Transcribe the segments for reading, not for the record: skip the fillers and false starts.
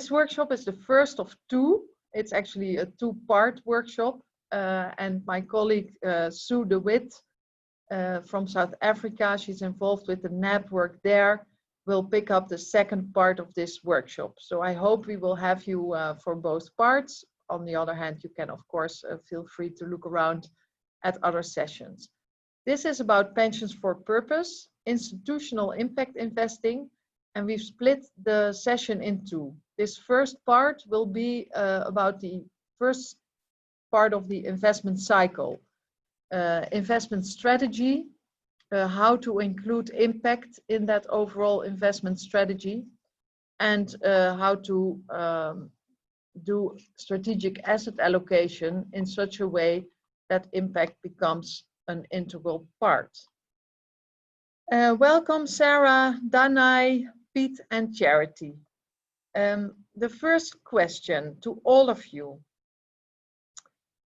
This workshop is the first of two. It's actually a two-part workshop. And my colleague, Sue DeWitt from South Africa, she's involved with the network there, will pick up the second part of this workshop. So I hope we will have you for both parts. On the other hand, you can, of course, feel free to look around at other sessions. This is about pensions for purpose, institutional impact investing, and we've split the session in two. This first part will be about the first part of the investment cycle, investment strategy, how to include impact in that overall investment strategy, and how to do strategic asset allocation in such a way that impact becomes an integral part. Welcome Sarah, Danai, Pete and Charity. The first question to all of you: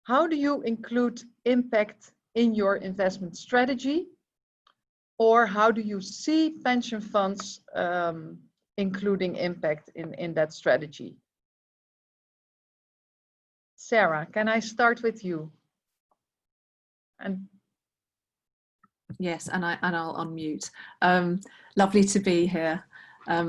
how do you include impact in your investment strategy? Or how do you see pension funds including impact in that strategy? Sarah, can I start with you? And yes, and I'll unmute. Lovely to be here. I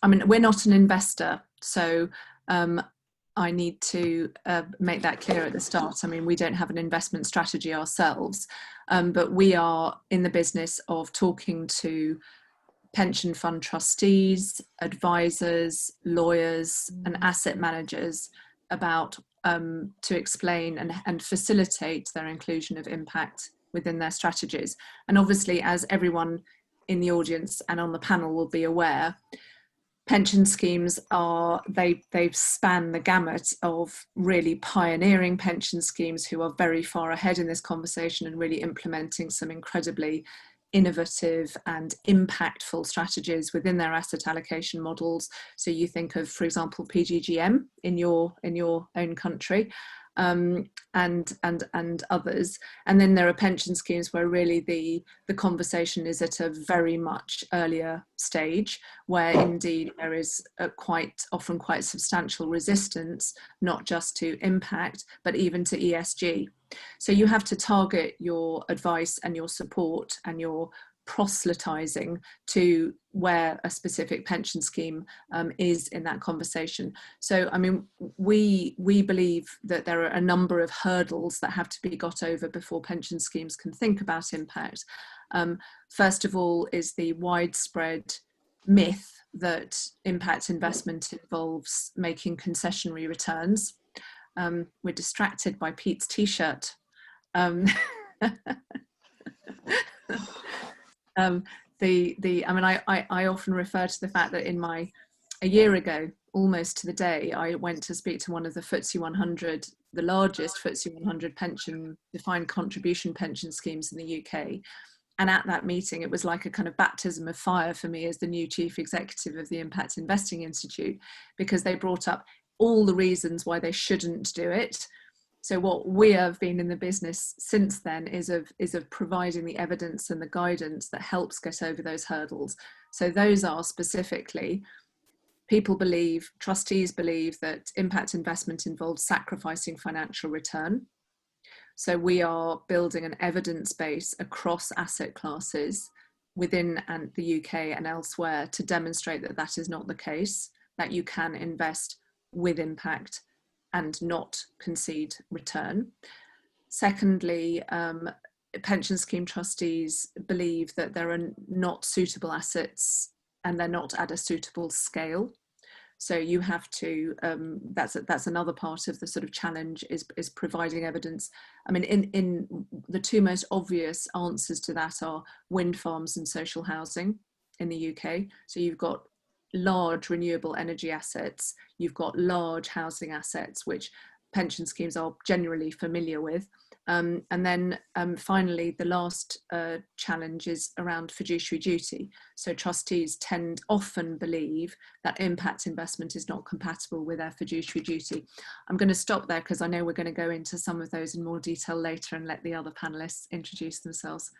mean, we're not an investor, so I need to make that clear at the start. I mean, we don't have an investment strategy ourselves, but we are in the business of talking to pension fund trustees, advisors, lawyers, and asset managers about to explain and facilitate their inclusion of impact within their strategies. And obviously, as everyone in the audience and on the panel will be aware, pension schemes are, they've spanned the gamut of really pioneering pension schemes who are very far ahead in this conversation and really implementing some incredibly innovative and impactful strategies within their asset allocation models. So you think of, for example, PGGM in your own country, and others. And then there are pension schemes where really the conversation is at a very much earlier stage, where indeed there is quite often quite substantial resistance, not just to impact, but even to ESG. So you have to target your advice and your support and your proselytizing to where a specific pension scheme is in that conversation. So, I mean, we believe that there are a number of hurdles that have to be got over before pension schemes can think about impact. First of all is the widespread myth that impact investment involves making concessionary returns. We're distracted by Pete's t-shirt. I mean, I often refer to the fact that a year ago, almost to the day, I went to speak to one of the FTSE 100, the largest FTSE 100 pension, defined contribution pension schemes in the UK. And at that meeting, it was like a kind of baptism of fire for me as the new chief executive of the Impact Investing Institute, because they brought up all the reasons why they shouldn't do it. So what we have been in the business since then is of providing the evidence and the guidance that helps get over those hurdles. So those are specifically, people believe, trustees believe that impact investment involves sacrificing financial return. So we are building an evidence base across asset classes within the UK and elsewhere to demonstrate that that is not the case, that you can invest with impact and not concede return. Secondly, pension scheme trustees believe that there are not suitable assets and they're not at a suitable scale. So you have to, that's another part of the sort of challenge is providing evidence. I mean, in the two most obvious answers to that are wind farms and social housing in the UK. So you've got large renewable energy assets, you've got large housing assets, which pension schemes are generally familiar with. And then finally, the last challenge is around fiduciary duty. So trustees often believe that impact investment is not compatible with their fiduciary duty. I'm going to stop there because I know we're going to go into some of those in more detail later and let the other panelists introduce themselves.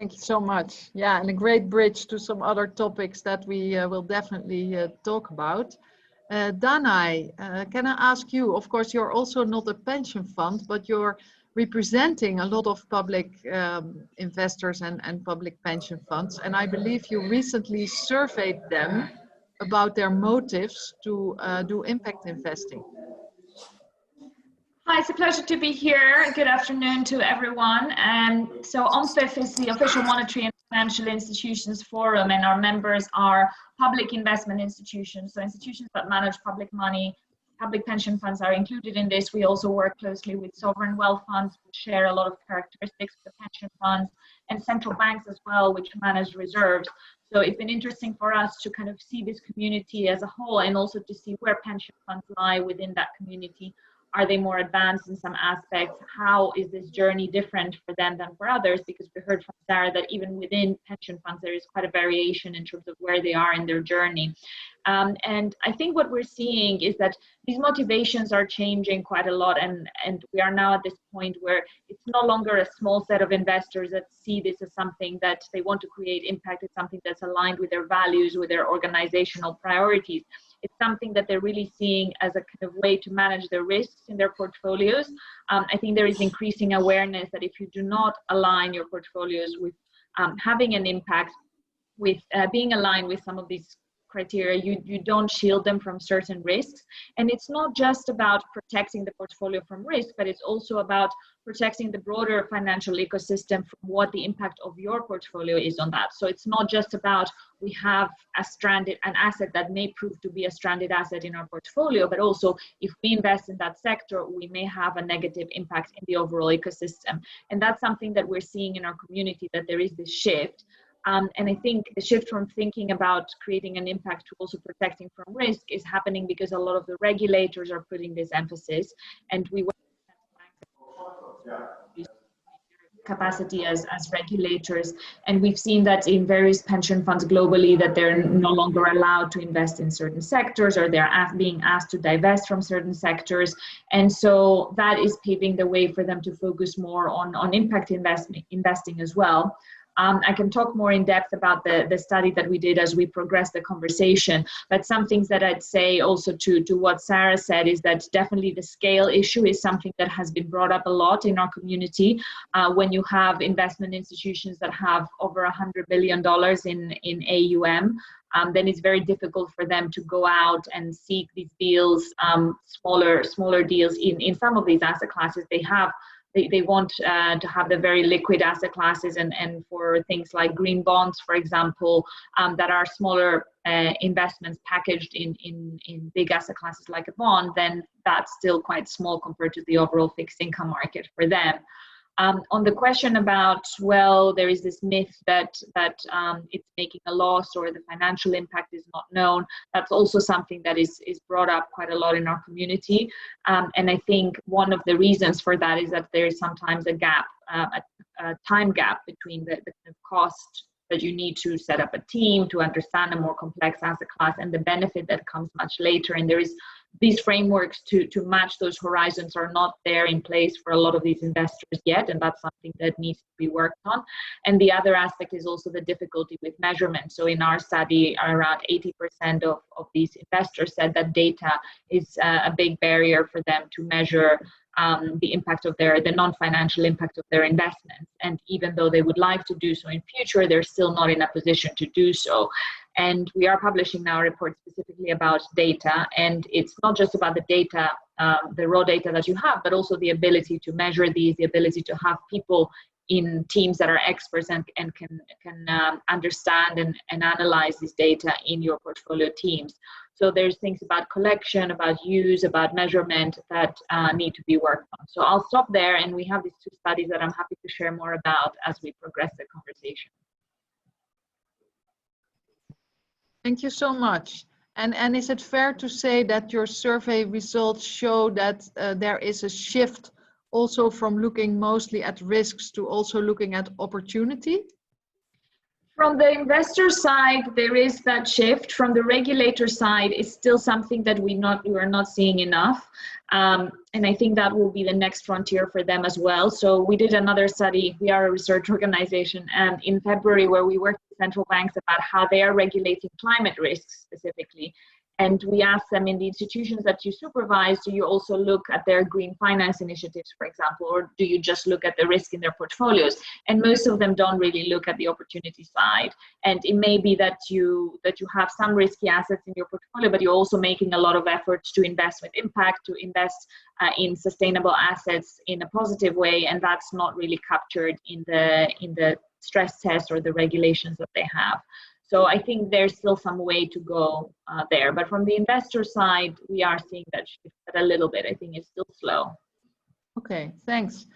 Thank you so much. Yeah, and a great bridge to some other topics that we will definitely talk about. Danai, can I ask you, of course, you're also not a pension fund, but you're representing a lot of public investors and public pension funds. And I believe you recently surveyed them about their motives to do impact investing. Hi, it's a pleasure to be here. Good afternoon to everyone. So OMFIF is the official monetary and financial institutions forum, and our members are public investment institutions. So institutions that manage public money, public pension funds are included in this. We also work closely with sovereign wealth funds, which share a lot of characteristics with the pension funds, and central banks as well, which manage reserves. So it's been interesting for us to kind of see this community as a whole, and also to see where pension funds lie within that community. Are they more advanced in some aspects? How is this journey different for them than for others? Because we heard from Sarah that even within pension funds, there is quite a variation in terms of where they are in their journey. And I think what we're seeing is that these motivations are changing quite a lot. And we are now at this point where it's no longer a small set of investors that see this as something that they want to create impact. It's something that's aligned with their values, with their organizational priorities. It's something that they're really seeing as a kind of way to manage their risks in their portfolios. I think there is increasing awareness that if you do not align your portfolios with having an impact, with being aligned with some of these criteria, you don't shield them from certain risks. And it's not just about protecting the portfolio from risk, but it's also about protecting the broader financial ecosystem from what the impact of your portfolio is on that. So it's not just about we have an asset that may prove to be a stranded asset in our portfolio, but also if we invest in that sector, we may have a negative impact in the overall ecosystem. And that's something that we're seeing in our community, that there is this shift. And I think the shift from thinking about creating an impact to also protecting from risk is happening because a lot of the regulators are putting this emphasis, and we capacity as regulators. And we've seen that in various pension funds globally, that they're no longer allowed to invest in certain sectors, or they're being asked to divest from certain sectors. And so that is paving the way for them to focus more on impact investing as well. I can talk more in depth about the study that we did as we progress the conversation, but some things that I'd say also to what Sarah said is that definitely the scale issue is something that has been brought up a lot in our community. When you have investment institutions that have over $100 billion in AUM, then it's very difficult for them to go out and seek these deals, smaller deals in some of these asset classes. They want to have the very liquid asset classes, and for things like green bonds, for example, that are smaller investments packaged in big asset classes like a bond, then that's still quite small compared to the overall fixed income market for them. On the question about, well, there is this myth that it's making a loss or the financial impact is not known, that's also something that is brought up quite a lot in our community. And I think one of the reasons for that is that there is sometimes a gap, a time gap between the kind of cost that you need to set up a team to understand a more complex asset class and the benefit that comes much later. And there is these frameworks to match those horizons are not there in place for a lot of these investors yet, and that's something that needs to be worked on. And the other aspect is also the difficulty with measurement. So in our study, around 80% of these investors said that data is a big barrier for them to measure the impact of the non-financial impact of their investments. And even though they would like to do so in future, they're still not in a position to do so. And we are publishing now a report specifically about data. And it's not just about the data, the raw data that you have, but also the ability to measure these, the ability to have people in teams that are experts and can understand and analyze this data in your portfolio teams. So there's things about collection, about use, about measurement that need to be worked on. So I'll stop there, and we have these two studies that I'm happy to share more about as we progress the conversation. Thank you so much. And is it fair to say that your survey results show that there is a shift also from looking mostly at risks to also looking at opportunity? From the investor side, there is that shift. From the regulator side, it's still something that we are not seeing enough. And I think that will be the next frontier for them as well. So we did another study. We are a research organization, and in February, where we worked with central banks about how they are regulating climate risks specifically. And we asked them, in the institutions that you supervise, do you also look at their green finance initiatives, for example, or do you just look at the risk in their portfolios? And most of them don't really look at the opportunity side. And it may be that you have some risky assets in your portfolio, but you're also making a lot of efforts to invest with impact, to invest in sustainable assets in a positive way, and that's not really captured in the stress test or the regulations that they have. So I think there's still some way to go there. But from the investor side, we are seeing that shift, but a little bit. I think it's still slow. Okay, thanks.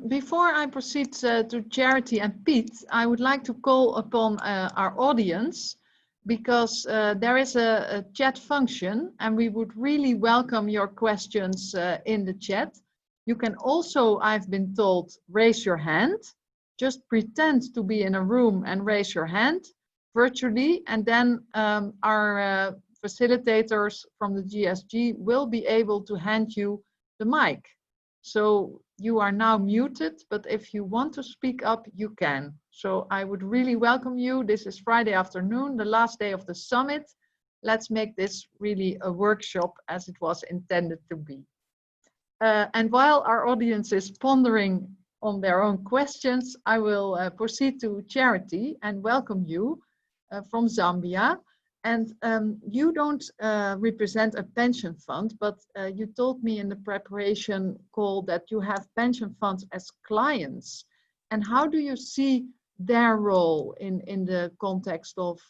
Before I proceed to Charity and Piet, I would like to call upon our audience, because there is a chat function, and we would really welcome your questions in the chat. You can also, I've been told, raise your hand. Just pretend to be in a room and raise your hand virtually, and then our facilitators from the GSG will be able to hand you the mic. So you are now muted, but if you want to speak up, you can. So I would really welcome you. This is Friday afternoon, the last day of the summit. Let's make this really a workshop as it was intended to be. And while our audience is pondering on their own questions, I will proceed to Charity and welcome you from Zambia. And you don't represent a pension fund, but you told me in the preparation call that you have pension funds as clients. And how do you see their role in the context of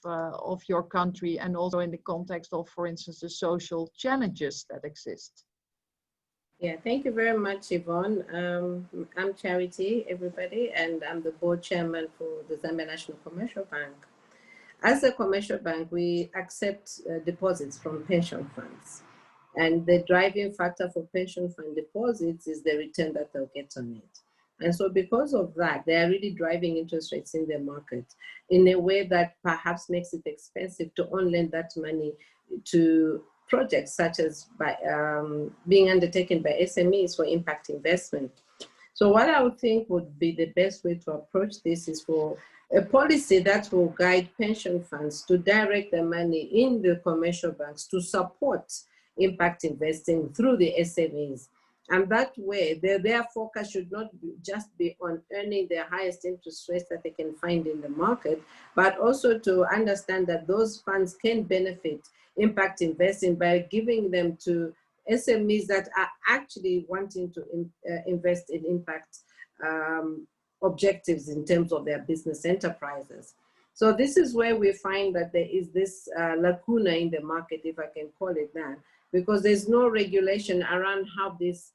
your country, and also in the context of, for instance, the social challenges that exist? Yeah, thank you very much, Yvonne. I'm Charity, everybody, and I'm the board chairman for the Zambia National Commercial Bank. As a commercial bank, we accept deposits from pension funds. And the driving factor for pension fund deposits is the return that they'll get on it. And so because of that, they are really driving interest rates in the market in a way that perhaps makes it expensive to only lend that money to projects such as by being undertaken by SMEs for impact investment. So what I would think would be the best way to approach this is for a policy that will guide pension funds to direct the money in the commercial banks to support impact investing through the SMEs. And that way, their focus should not just be on earning the highest interest rates that they can find in the market, but also to understand that those funds can benefit impact investing by giving them to SMEs that are actually wanting to invest in impact objectives in terms of their business enterprises. So this is where we find that there is this lacuna in the market, if I can call it that, because there's no regulation around how these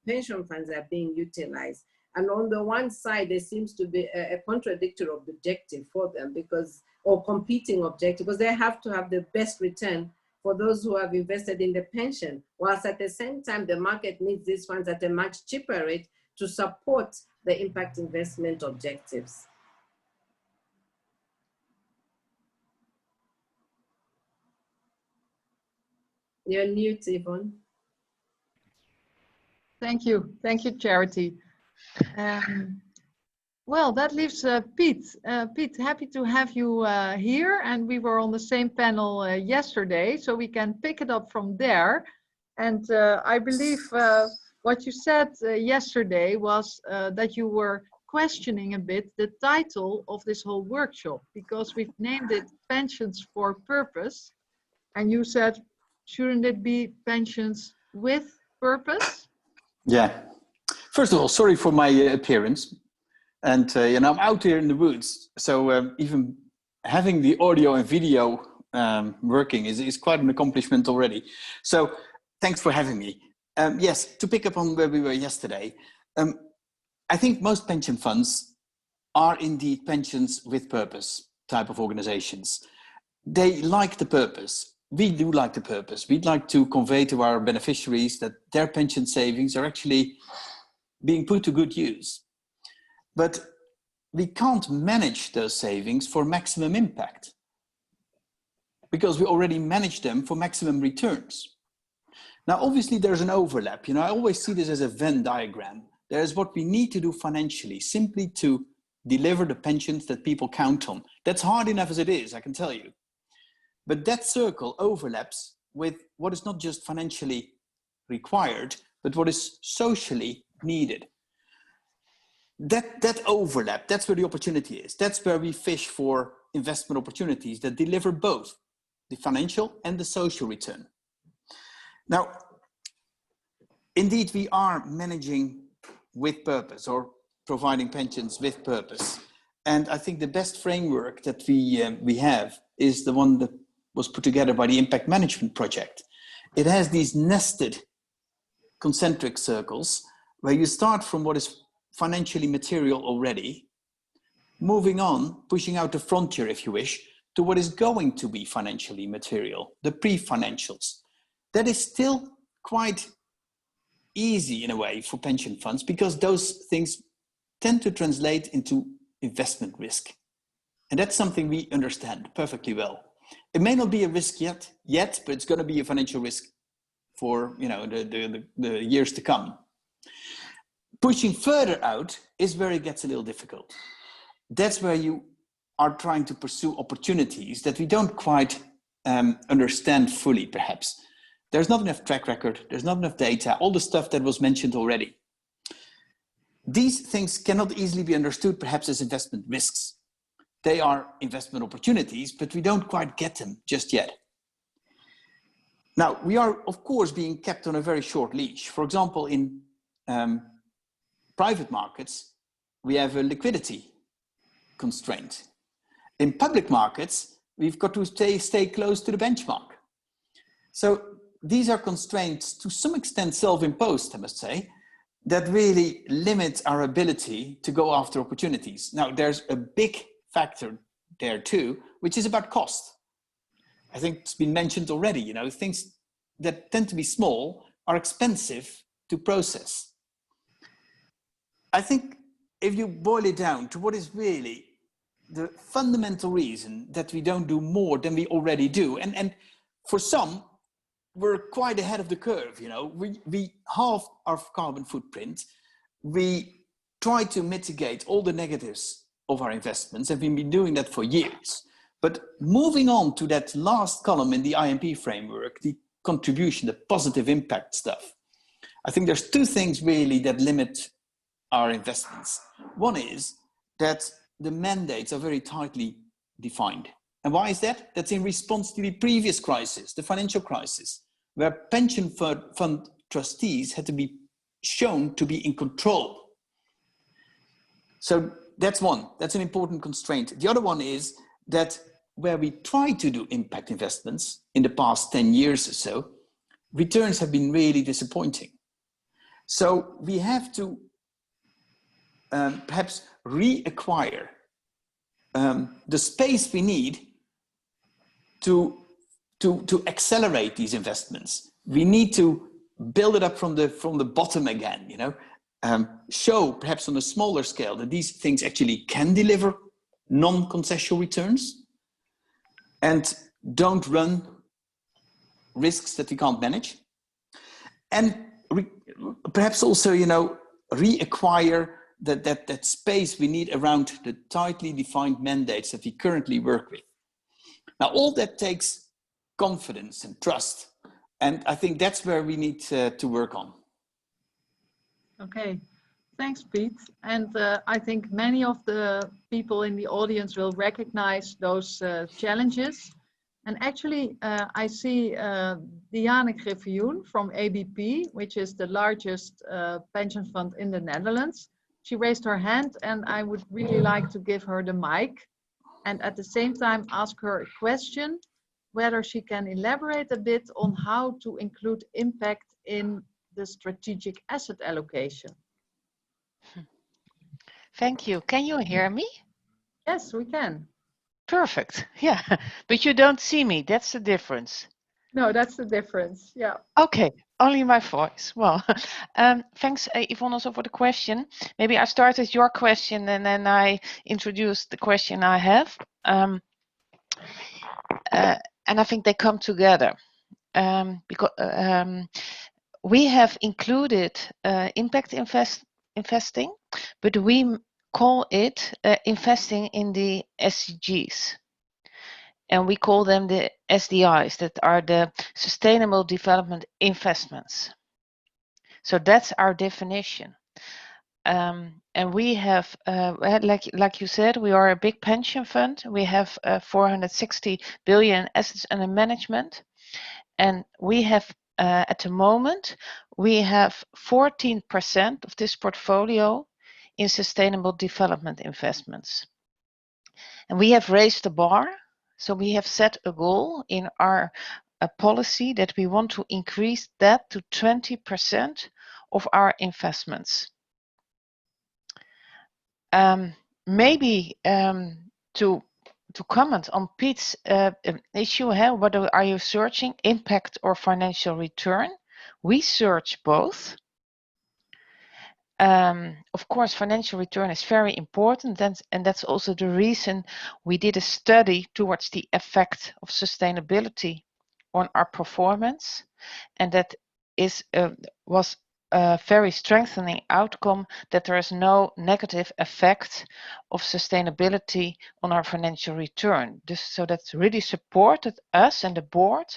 pension funds are being utilized. And on the one side, there seems to be a contradictory objective for them, because, or competing objective, because they have to have the best return for those who have invested in the pension, whilst at the same time, the market needs these funds at a much cheaper rate to support the impact investment objectives. You're mute, Yvonne. Thank you, Charity. Well, that leaves Piet. Piet, happy to have you here, and we were on the same panel yesterday, so we can pick it up from there. And I believe what you said yesterday was that you were questioning a bit the title of this whole workshop, because we've named it Pensions for Purpose, and you said, shouldn't it be pensions with purpose? Yeah. First of all, sorry for my appearance. And you know, I'm out here in the woods, so even having the audio and video working is quite an accomplishment already. So thanks for having me. Yes, to pick up on where we were yesterday, I think most pension funds are indeed pensions with purpose type of organizations. They like the purpose. We do like the purpose. We'd like to convey to our beneficiaries that their pension savings are actually being put to good use. But we can't manage those savings for maximum impact because we already manage them for maximum returns. Now, obviously there's an overlap. I always see this as a Venn diagram. There's what we need to do financially simply to deliver the pensions that people count on. That's hard enough as it is, I can tell you. But that circle overlaps with what is not just financially required, but what is socially needed. That overlap, that's where the opportunity is. That's where we fish for investment opportunities that deliver both the financial and the social return. Now, indeed, we are managing with purpose or providing pensions with purpose. And I think the best framework that we have is the one that was put together by the Impact Management Project. It has these nested concentric circles where you start from what is financially material already, moving on, pushing out the frontier, if you wish, to what is going to be financially material, the pre-financials. That is still quite easy in a way for pension funds because those things tend to translate into investment risk. And that's something we understand perfectly well. It may not be a risk yet, but it's going to be a financial risk for the years to come. Pushing further out is where it gets a little difficult. That's where you are trying to pursue opportunities that we don't quite understand fully, perhaps. There's not enough track record, there's not enough data, all the stuff that was mentioned already. These things cannot easily be understood, perhaps, as investment risks. They are investment opportunities, but we don't quite get them just yet. Now, we are, of course, being kept on a very short leash. For example, in private markets, we have a liquidity constraint. In public markets, we've got to stay close to the benchmark. So these are constraints to some extent self-imposed, I must say, that really limit our ability to go after opportunities. Now, there's a big factor there too, which is about cost. I think it's been mentioned already, things that tend to be small are expensive to process. I think if you boil it down to what is really the fundamental reason that we don't do more than we already do, and for some, we're quite ahead of the curve, we halve our carbon footprint. We try to mitigate all the negatives of our investments, and we've been doing that for years. But moving on to that last column in the IMP framework, the contribution, the positive impact stuff, I think there's two things really that limit our investments. One is that the mandates are very tightly defined. And why is that? That's in response to the previous crisis, the financial crisis, where pension fund trustees had to be shown to be in control. So that's one, that's an important constraint. The other one is that where we try to do impact investments in the past 10 years or so, returns have been really disappointing. So we have to perhaps reacquire the space we need to accelerate these investments. We need to build it up from the bottom again, show perhaps on a smaller scale that these things actually can deliver non-concessional returns and don't run risks that we can't manage. And perhaps also, reacquire that space we need around the tightly defined mandates that we currently work with. Now, all that takes confidence and trust. And I think that's where we need to work on. Okay, thanks, Piet. And I think many of the people in the audience will recognize those challenges. And actually, I see Diane Griffioen from ABP, which is the largest pension fund in the Netherlands. She raised her hand, and I would really like to give her the mic and at the same time ask her a question, whether she can elaborate a bit on how to include impact in the strategic asset allocation. Thank you. Can you hear me? Yes, we can. Perfect. Yeah, but you don't see me. That's the difference. No, that's the difference. Yeah. Okay, only my voice. Well, thanks, Yvonne, also for the question. Maybe I start with your question and then I introduce the question I have. And I think they come together because we have included impact investing, but we call it investing in the SDGs. And we call them the SDIs, that are the Sustainable Development Investments. So that's our definition. And we have, like you said, we are a big pension fund. We have 460 billion assets under management. And we have, at the moment, we have 14% of this portfolio in sustainable development investments. And we have raised the bar. So we have set a goal in our policy that we want to increase that to 20% of our investments. Maybe to comment on Piet's issue, what are you searching, impact or financial return? We search both. Of course, financial return is very important, and that's also the reason we did a study towards the effect of sustainability on our performance, and that was a very strengthening outcome, that there is no negative effect of sustainability on our financial return. So that's really supported us and the board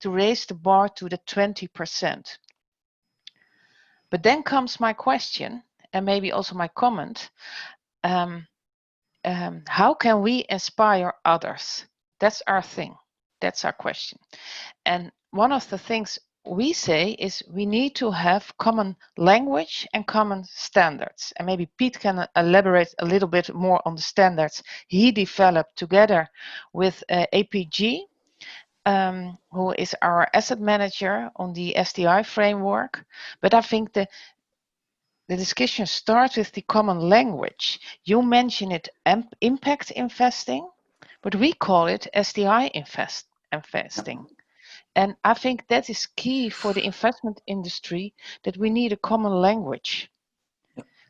to raise the bar to the 20%. But then comes my question, and maybe also my comment. How can we inspire others? That's our thing. That's our question. And one of the things we say is we need to have common language and common standards. And maybe Piet can elaborate a little bit more on the standards he developed together with APG, who is our asset manager on the SDI framework. But I think the discussion starts with the common language. You mention it impact investing, but we call it SDI investing. And I think that is key for the investment industry, that we need a common language.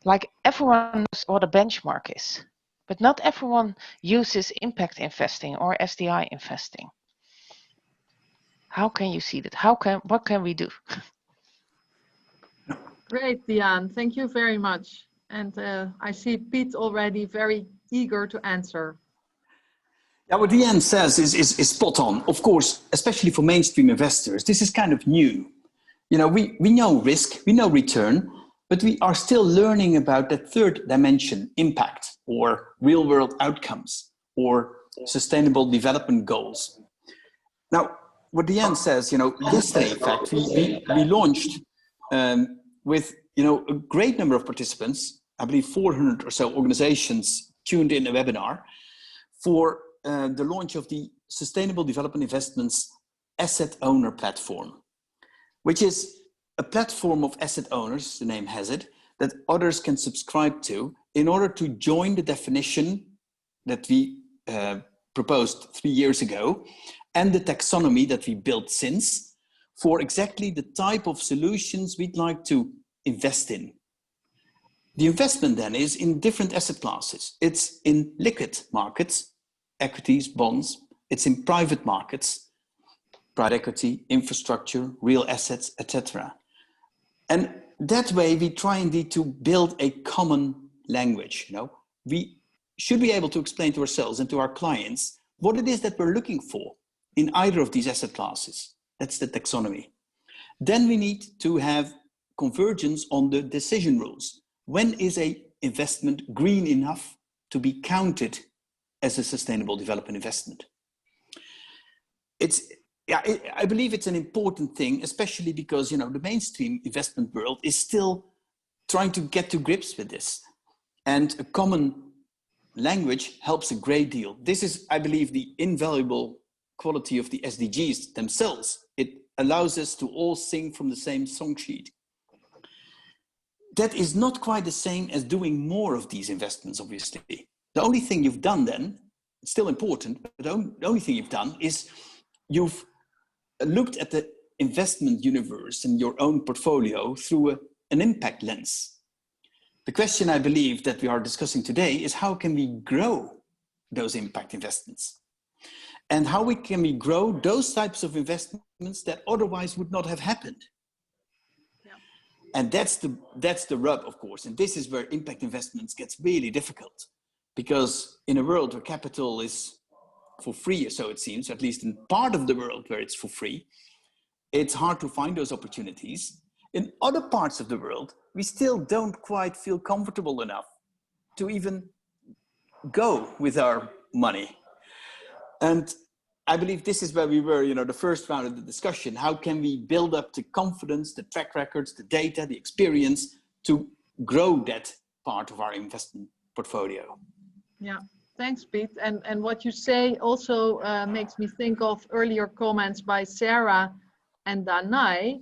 Like everyone knows what a benchmark is, but not everyone uses impact investing or SDI investing. How can you see that? What can we do? Great, Diane. Thank you very much. And I see Piet already very eager to answer. Yeah, what Diane says is spot on. Of course, especially for mainstream investors, this is kind of new. You know, we know risk, we know return, but we are still learning about that third dimension, impact, or real world outcomes, or sustainable development goals. Now, what Diane says, you know, yesterday, in fact, we launched with, you know, a great number of participants, I believe 400 or so organizations tuned in a webinar for the launch of the Sustainable Development Investments Asset Owner Platform, which is a platform of asset owners, the name has it, that others can subscribe to in order to join the definition that we proposed 3 years ago, and the taxonomy that we built since, for exactly the type of solutions we'd like to invest in. The investment then is in different asset classes. It's in liquid markets, equities, bonds. It's in private markets, private equity, infrastructure, real assets, etc. And that way we try indeed to build a common language. You know, we should be able to explain to ourselves and to our clients what it is that we're looking for in either of these asset classes. That's the taxonomy. Then we need to have convergence on the decision rules. When is an investment green enough to be counted as a sustainable development investment? I believe it's an important thing, especially because, you know, the mainstream investment world is still trying to get to grips with this. And a common language helps a great deal. This is, I believe, the invaluable quality of the SDGs themselves. It allows us to all sing from the same song sheet. That is not quite the same as doing more of these investments, obviously. The only thing you've done then, it's still important, but the only thing you've done is you've looked at the investment universe and your own portfolio through an impact lens. The question I believe that we are discussing today is how can we grow those impact investments? And how can we grow those types of investments that otherwise would not have happened? Yeah. And that's the rub, of course. And this is where impact investments gets really difficult, because in a world where capital is for free, so it seems, at least in part of the world where it's for free, it's hard to find those opportunities. In other parts of the world, we still don't quite feel comfortable enough to even go with our money. And I believe this is where we were, the first round of the discussion. How can we build up the confidence, the track records, the data, the experience to grow that part of our investment portfolio? Yeah, thanks, Piet. And what you say also makes me think of earlier comments by Sarah and Danai,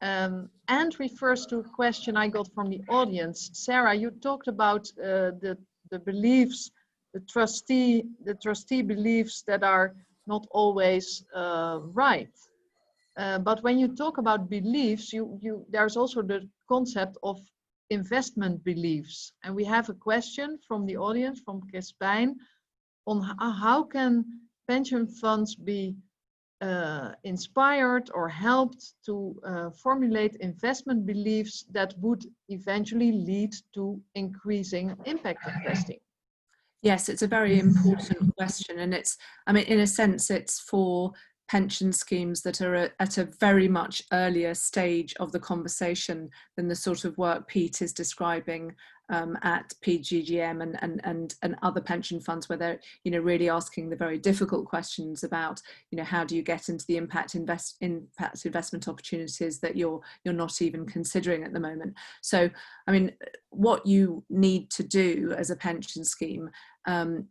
and refers to a question I got from the audience. Sarah, you talked about the beliefs, the trustee beliefs that are not always right. But when you talk about beliefs, there's also the concept of investment beliefs. And we have a question from the audience, from Crispijn, on how can pension funds be inspired or helped to formulate investment beliefs that would eventually lead to increasing impact investing? Yes, it's a very important question, and in a sense, it's for pension schemes that are at a very much earlier stage of the conversation than the sort of work Piet is describing at PGGM and other pension funds, where they're really asking the very difficult questions about how do you get into the impact investment opportunities that you're not even considering at the moment. So what you need to do as a pension scheme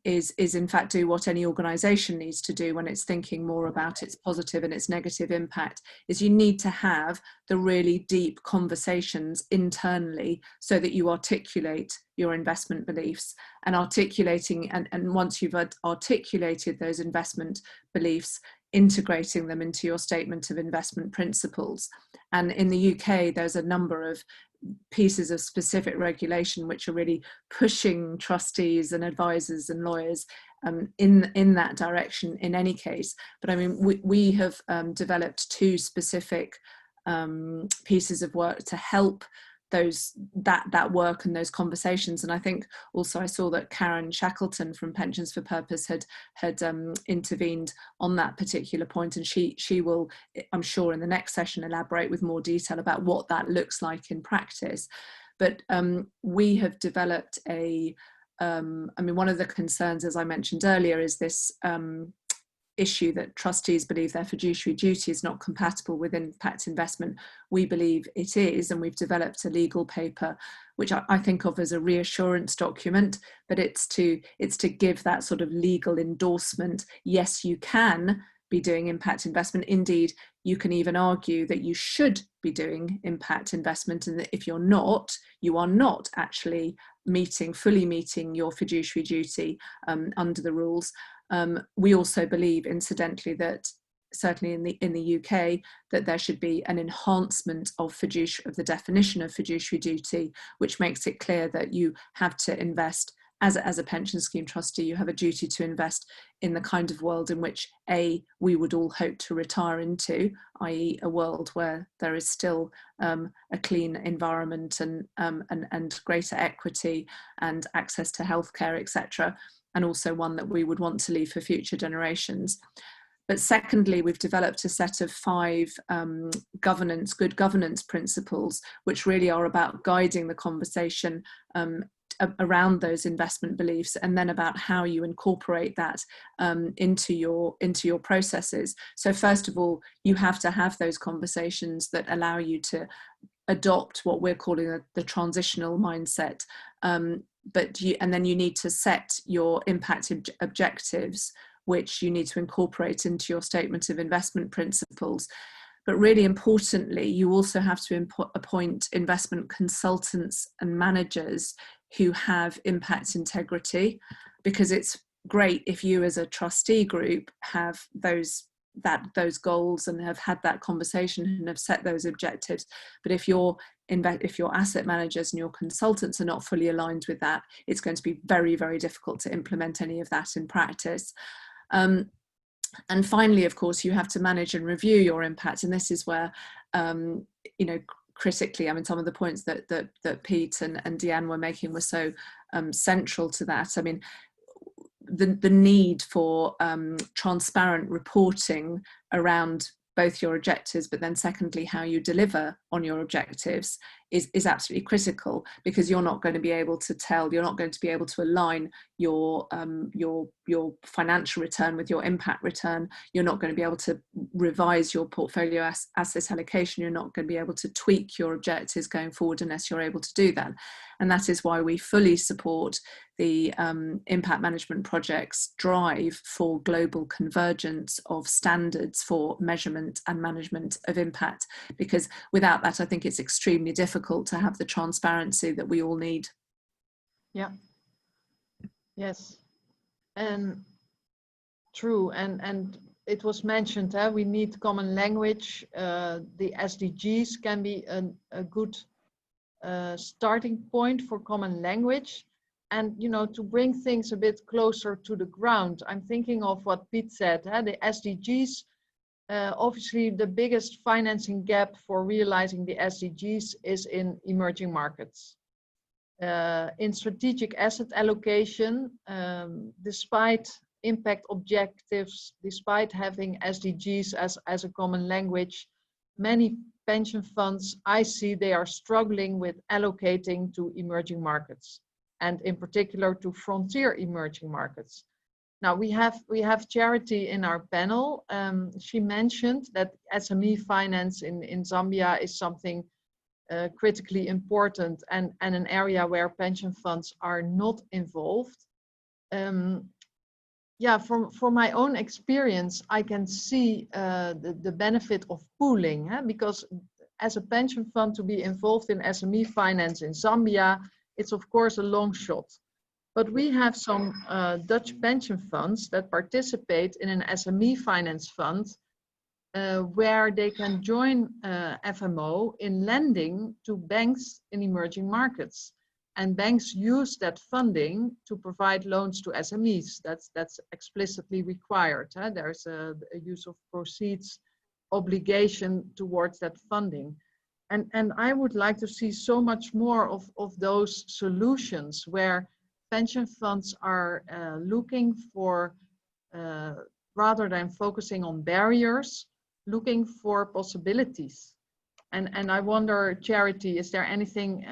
is in fact do what any organization needs to do when it's thinking more about its positive and its negative impact, is you need to have the really deep conversations internally so that you articulate your investment beliefs, and articulating and once you've articulated those investment beliefs, integrating them into your statement of investment principles. And in the UK, there's a number of pieces of specific regulation which are really pushing trustees and advisors and lawyers in that direction in any case. But we have developed two specific pieces of work to help that work and those conversations. And I think also I saw that Karen Shackleton from Pensions for Purpose had intervened on that particular point, and she will, I'm sure, in the next session elaborate with more detail about what that looks like in practice. But we have developed one of the concerns, as I mentioned earlier, is this issue that trustees believe their fiduciary duty is not compatible with impact investment. We believe it is, and we've developed a legal paper which I think of as a reassurance document, but it's to give that sort of legal endorsement. Yes, you can be doing impact investment. Indeed, you can even argue that you should be doing impact investment, and that if you're not, you are not actually fully meeting your fiduciary duty under the rules. We also believe, incidentally, that certainly in the UK, that there should be an enhancement of the definition of fiduciary duty, which makes it clear that you have to invest as a pension scheme trustee. You have a duty to invest in the kind of world in which we would all hope to retire into, i.e. a world where there is still a clean environment and greater equity and access to healthcare, etc., and also one that we would want to leave for future generations. But secondly, we've developed a set of 5 good governance principles, which really are about guiding the conversation around those investment beliefs, and then about how you incorporate that into your processes. So first of all, you have to have those conversations that allow you to adopt what we're calling the transitional mindset. And then you need to set your impact objectives, which you need to incorporate into your statement of investment principles. But really importantly, you also have to appoint investment consultants and managers who have impact integrity, because it's great if you as a trustee group have those those goals and have had that conversation and have set those objectives. But if your asset managers and your consultants are not fully aligned with that, it's going to be very, very difficult to implement any of that in practice. And finally, of course, you have to manage and review your impact. And this is where, you know, critically, I mean, some of the points that Pete and Deanne were making were so central to that. I mean, the need for transparent reporting around both your objectives, but then secondly, how you deliver on your objectives is absolutely critical, because you're not going to be able to tell, you're not going to be able to align your financial return with your impact return. You're not going to be able to revise your portfolio asset allocation. You're not going to be able to tweak your objectives going forward unless you're able to do that. And that is why we fully support the impact management project's drive for global convergence of standards for measurement and management of impact, because without that, I think it's extremely difficult to have the transparency that we all need. Yeah. Yes. And true. And it was mentioned, we need common language. The SDGs can be a good starting point for common language. And, you know, to bring things a bit closer to the ground, I'm thinking of what Pete said, the SDGs. Obviously, the biggest financing gap for realizing the SDGs is in emerging markets. In strategic asset allocation, despite impact objectives, despite having SDGs as a common language, many pension funds, I see they are struggling with allocating to emerging markets, and in particular to frontier emerging markets. Now we have Charity in our panel. She mentioned that SME finance in Zambia is something critically important and an area where pension funds are not involved. Yeah, from my own experience, I can see the benefit of pooling, because as a pension fund to be involved in SME finance in Zambia, it's of course a long shot. But we have some Dutch pension funds that participate in an SME finance fund where they can join FMO in lending to banks in emerging markets. And banks use that funding to provide loans to SMEs. That's explicitly required. There's a use of proceeds obligation towards that funding. And I would like to see so much more of those solutions where pension funds are looking for, rather than focusing on barriers, looking for possibilities. And I wonder, Charity, is there anything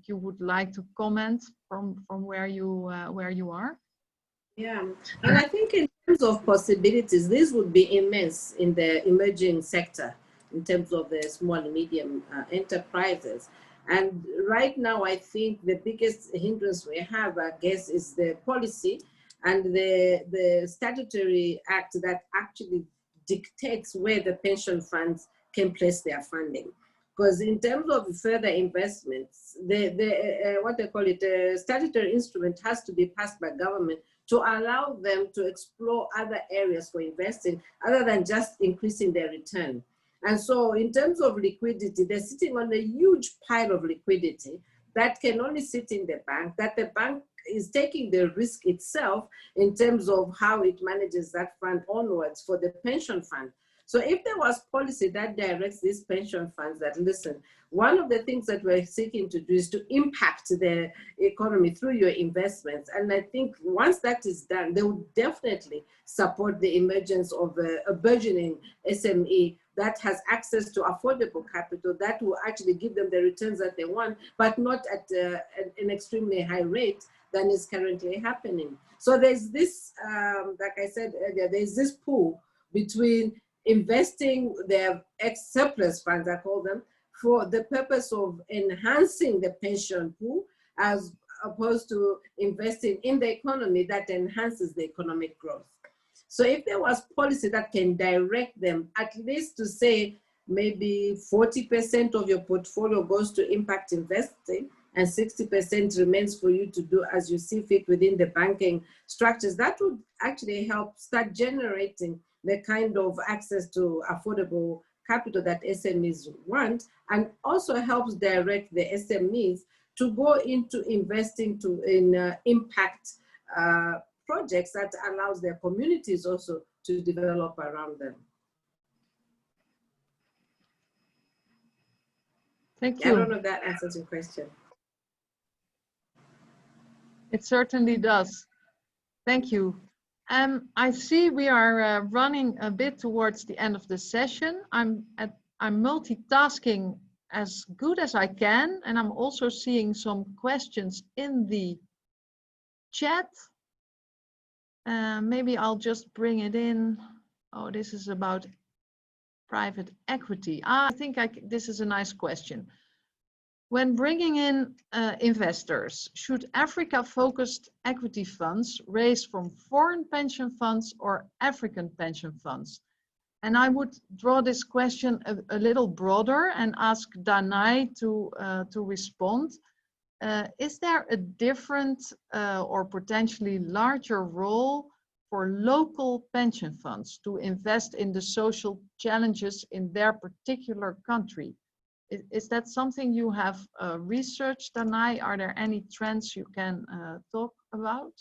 you would like to comment from where you are? Yeah, and I think in terms of possibilities, this would be immense in the emerging sector in terms of the small and medium enterprises. And right now, I think the biggest hindrance we have, I guess, is the policy and the statutory act that actually dictates where the pension funds can place their funding. Because in terms of further investments, what they call it, the statutory instrument has to be passed by government to allow them to explore other areas for investing other than just increasing their return. And so in terms of liquidity, they're sitting on a huge pile of liquidity that can only sit in the bank, that the bank is taking the risk itself in terms of how it manages that fund onwards for the pension fund. So if there was policy that directs these pension funds that, listen, one of the things that we're seeking to do is to impact the economy through your investments. And I think once that is done, they will definitely support the emergence of a burgeoning SME that has access to affordable capital that will actually give them the returns that they want, but not at an extremely high rate than is currently happening. So there's this, like I said earlier, there's this pool between investing their surplus funds, I call them, for the purpose of enhancing the pension pool as opposed to investing in the economy that enhances the economic growth. So if there was policy that can direct them, at least to say maybe 40% of your portfolio goes to impact investing and 60% remains for you to do as you see fit within the banking structures, that would actually help start generating the kind of access to affordable capital that SMEs want, and also helps direct the SMEs to go into investing in impact projects that allows their communities also to develop around them. Thank you. I don't know if that answers your question. It certainly does. Thank you. I see we are running a bit towards the end of the session. I'm multitasking as good as I can, and I'm also seeing some questions in the chat. Maybe I'll just bring it in. Oh, this is about private equity. I think this is a nice question. When bringing in investors, should Africa-focused equity funds raise from foreign pension funds or African pension funds? And I would draw this question a little broader and ask Danai to respond. Is there a different or potentially larger role for local pension funds to invest in the social challenges in their particular country? Is that something you have researched, Danai? Are there any trends you can talk about?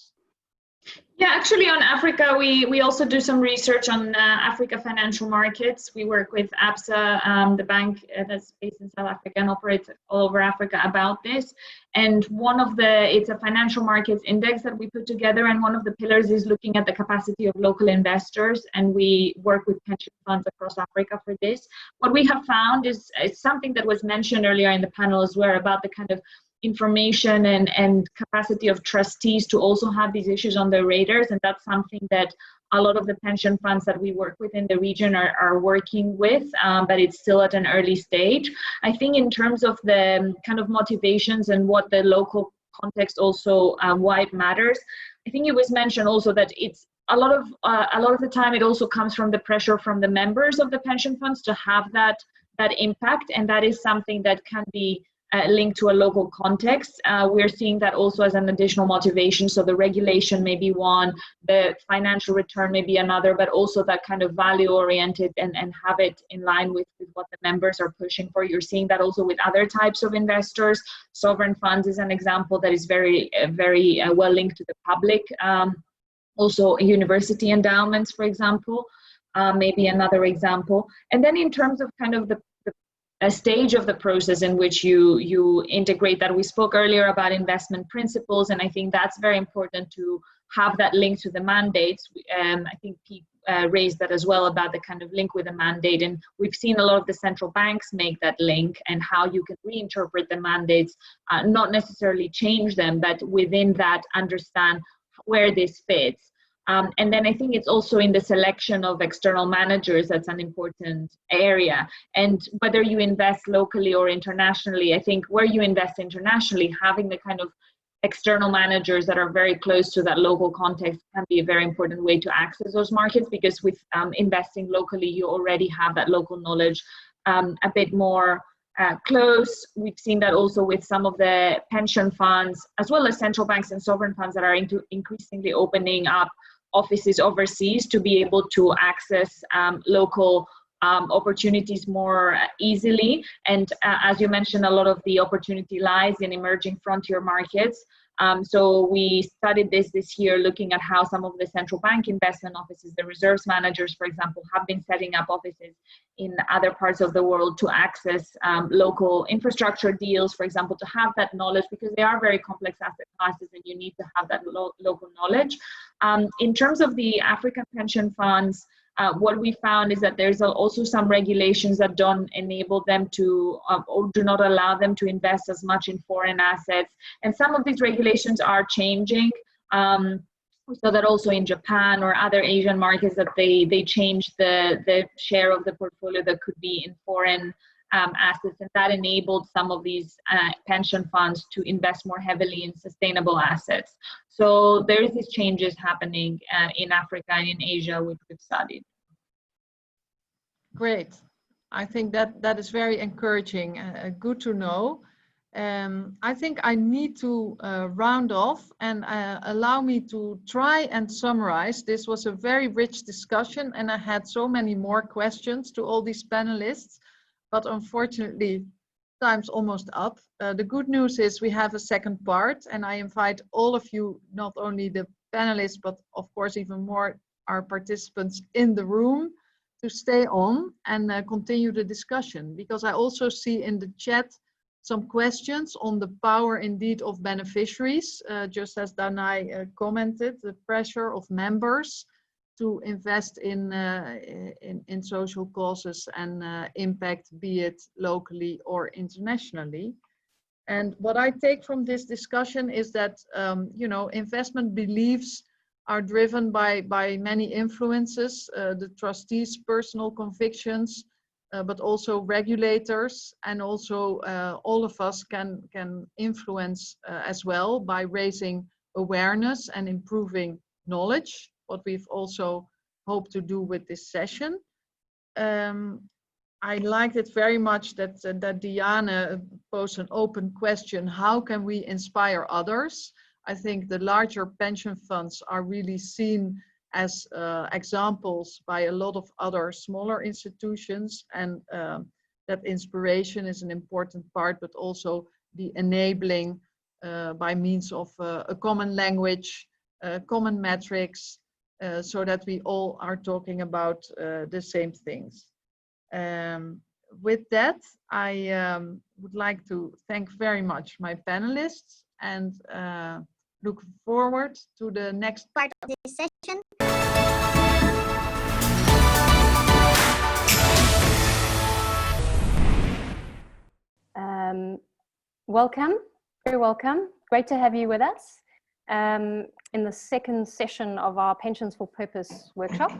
Yeah, actually on Africa, we also do some research on Africa financial markets. We work with ABSA, the bank that's based in South Africa and operates all over Africa, about this. And it's a financial markets index that we put together, and one of the pillars is looking at the capacity of local investors, and we work with pension funds across Africa for this. What we have found is something that was mentioned earlier in the panel as well, about the kind of information and capacity of trustees to also have these issues on their radars, and that's something that a lot of the pension funds that we work with in the region are working with, but it's still at an early stage. I think in terms of the kind of motivations and what the local context also why it matters, I think it was mentioned also that it's a lot of the time it also comes from the pressure from the members of the pension funds to have that impact, and that is something that can be linked to a local context. We're seeing that also as an additional motivation. So the regulation may be one, the financial return may be another, but also that kind of value oriented and have it in line with what the members are pushing for. You're seeing that also with other types of investors. Sovereign funds is an example that is very well linked to the public. Also university endowments, for example, maybe another example. And then in terms of kind of a stage of the process in which you integrate that. We spoke earlier about investment principles, and I think that's very important to have that link to the mandates. I think Pete raised that as well, about the kind of link with the mandate, and we've seen a lot of the central banks make that link, and how you can reinterpret the mandates, not necessarily change them, but within that understand where this fits. And then I think it's also in the selection of external managers that's an important area. And whether you invest locally or internationally, I think where you invest internationally, having the kind of external managers that are very close to that local context can be a very important way to access those markets, because with investing locally, you already have that local knowledge a bit more close. We've seen that also with some of the pension funds, as well as central banks and sovereign funds that are increasingly opening up offices overseas to be able to access local opportunities more easily. And as you mentioned, a lot of the opportunity lies in emerging frontier markets. So we studied this year, looking at how some of the central bank investment offices, the reserves managers, for example, have been setting up offices in other parts of the world to access local infrastructure deals, for example, to have that knowledge, because they are very complex asset classes and you need to have that local knowledge. In terms of the African pension funds, what we found is that there's also some regulations that don't enable them to, or do not allow them to invest as much in foreign assets. And some of these regulations are changing. We saw that also in Japan or other Asian markets, that they changed the share of the portfolio that could be in foreign assets, and that enabled some of these pension funds to invest more heavily in sustainable assets. So there is these changes happening in Africa and in Asia, which we've studied. Great. I think that is very encouraging. Good to know. I think I need to round off and allow me to try and summarize. This was a very rich discussion and I had so many more questions to all these panelists, but unfortunately time's almost up. The good news is we have a second part and I invite all of you, not only the panelists, but of course even more our participants in the room, to stay on and continue the discussion, because I also see in the chat some questions on the power indeed of beneficiaries, just as Danai commented, the pressure of members to invest in social causes and impact, be it locally or internationally. And what I take from this discussion is that, you know, investment beliefs are driven by many influences, the trustees' personal convictions, but also regulators, and also all of us can influence as well by raising awareness and improving knowledge, what we've also hoped to do with this session. I liked it very much that Diane posed an open question: how can we inspire others? I think the larger pension funds are really seen as examples by a lot of other smaller institutions, and that inspiration is an important part, but also the enabling by means of a common language, common metrics, so that we all are talking about the same things. With that, I would like to thank very much my panelists and look forward to the next part of this session. Welcome, very welcome. Great to have you with us in the second session of our Pensions for Purpose workshop.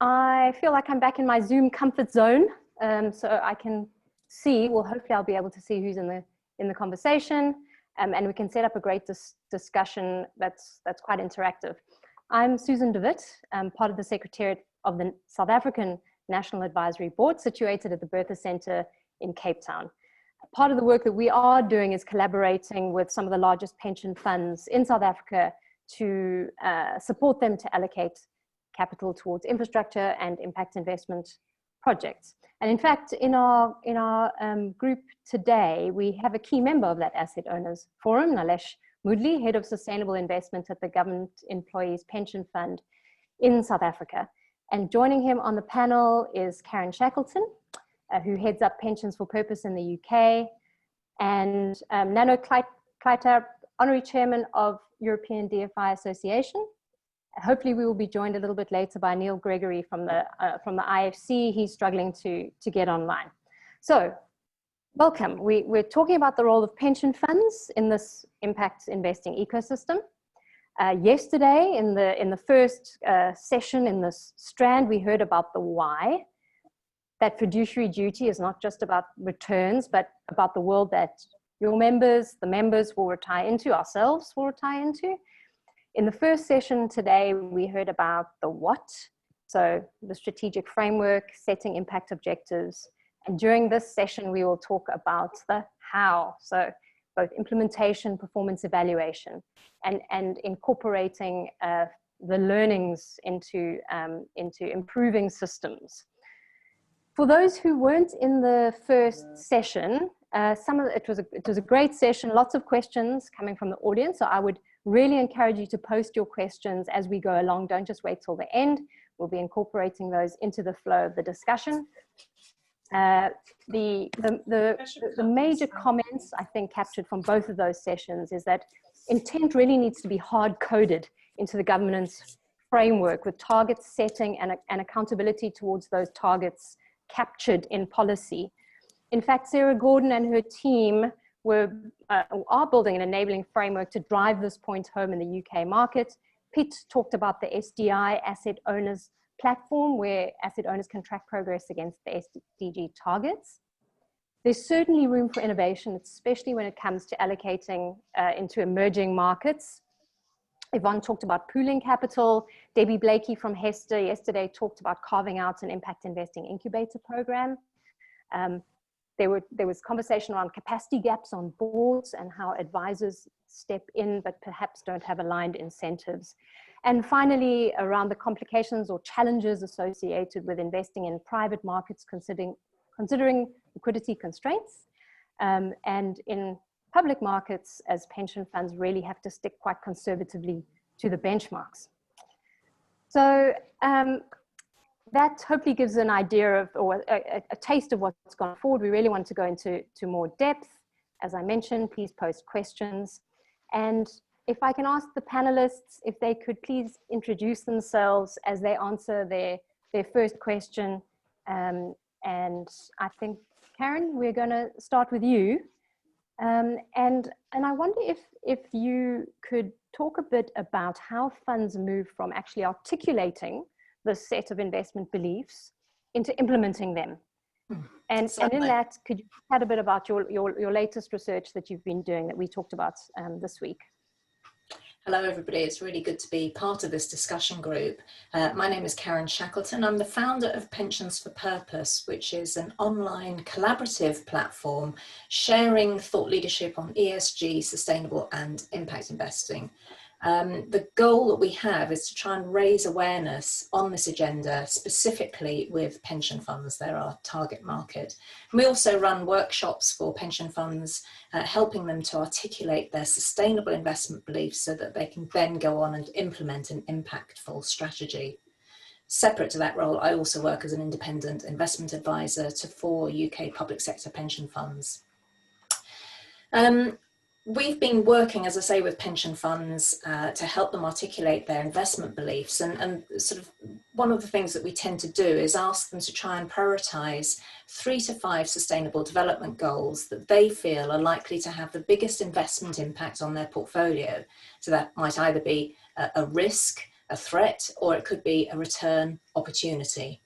I feel like I'm back in my Zoom comfort zone, so I can see, well, hopefully I'll be able to see who's in the conversation, and we can set up a great discussion that's quite interactive. I'm Susan de Wit, part of the Secretariat of the South African National Advisory Board, situated at the Bertha Centre in Cape Town. Part of the work that we are doing is collaborating with some of the largest pension funds in South Africa to support them to allocate capital towards infrastructure and impact investment projects. And in fact, in our group today, we have a key member of that Asset Owners Forum, Nalesh Moodley, Head of Sustainable Investment at the Government Employees Pension Fund in South Africa. And joining him on the panel is Karen Shackleton, who heads up Pensions for Purpose in the UK, and Nano Kleiter, Honorary Chairman of European DFI Association. Hopefully we will be joined a little bit later by Neil Gregory from the IFC. He's struggling to get online. So welcome. We're talking about the role of pension funds in this impact investing ecosystem. Yesterday in the first session in this strand, we heard about the why, that fiduciary duty is not just about returns, but about the world that your members, the members will retire into, ourselves will retire into. In the first session today, we heard about the what, so the strategic framework, setting impact objectives. And during this session, we will talk about the how, so both implementation, performance evaluation, and incorporating the learnings into improving systems. For those who weren't in the first session, it was a great session, lots of questions coming from the audience, so I would really encourage you to post your questions as we go along. Don't just wait till the end. We'll be incorporating those into the flow of the discussion. The major comments I think captured from both of those sessions is that intent really needs to be hard-coded into the governance framework, with target setting and accountability towards those targets captured in policy. In fact, Sarah Gordon and her team are building an enabling framework to drive this point home in the UK market. Pete talked about the SDI Asset Owners platform, where asset owners can track progress against the SDG targets. There's certainly room for innovation, especially when it comes to allocating into emerging markets. Yvonne talked about pooling capital. Debbie Blakey from Hester yesterday talked about carving out an impact investing incubator program. there was conversation around capacity gaps on boards and how advisors step in but perhaps don't have aligned incentives. And finally, around the complications or challenges associated with investing in private markets, considering liquidity constraints, and in public markets, as pension funds really have to stick quite conservatively to the benchmarks. So that hopefully gives an idea of, or a taste of what's gone forward. We really want to go into more depth. As I mentioned, please post questions. And if I can ask the panelists if they could please introduce themselves as they answer their first question. And I think, Karen, we're going to start with you. And I wonder if you could talk a bit about how funds move from actually articulating the set of investment beliefs into implementing them. And in that, could you chat a bit about your latest research that you've been doing that we talked about this week? Hello everybody, it's really good to be part of this discussion group. My name is Karen Shackleton. I'm the founder of Pensions for Purpose, which is an online collaborative platform sharing thought leadership on ESG, sustainable and impact investing. The goal that we have is to try and raise awareness on this agenda, specifically with pension funds. They're our target market. And we also run workshops for pension funds, helping them to articulate their sustainable investment beliefs so that they can then go on and implement an impactful strategy. Separate to that role, I also work as an independent investment advisor to 4 UK public sector pension funds. We've been working, as I say, with pension funds to help them articulate their investment beliefs. And sort of one of the things that we tend to do is ask them to try and prioritise 3 to 5 sustainable development goals that they feel are likely to have the biggest investment impact on their portfolio. So that might either be a risk, a threat, or it could be a return opportunity.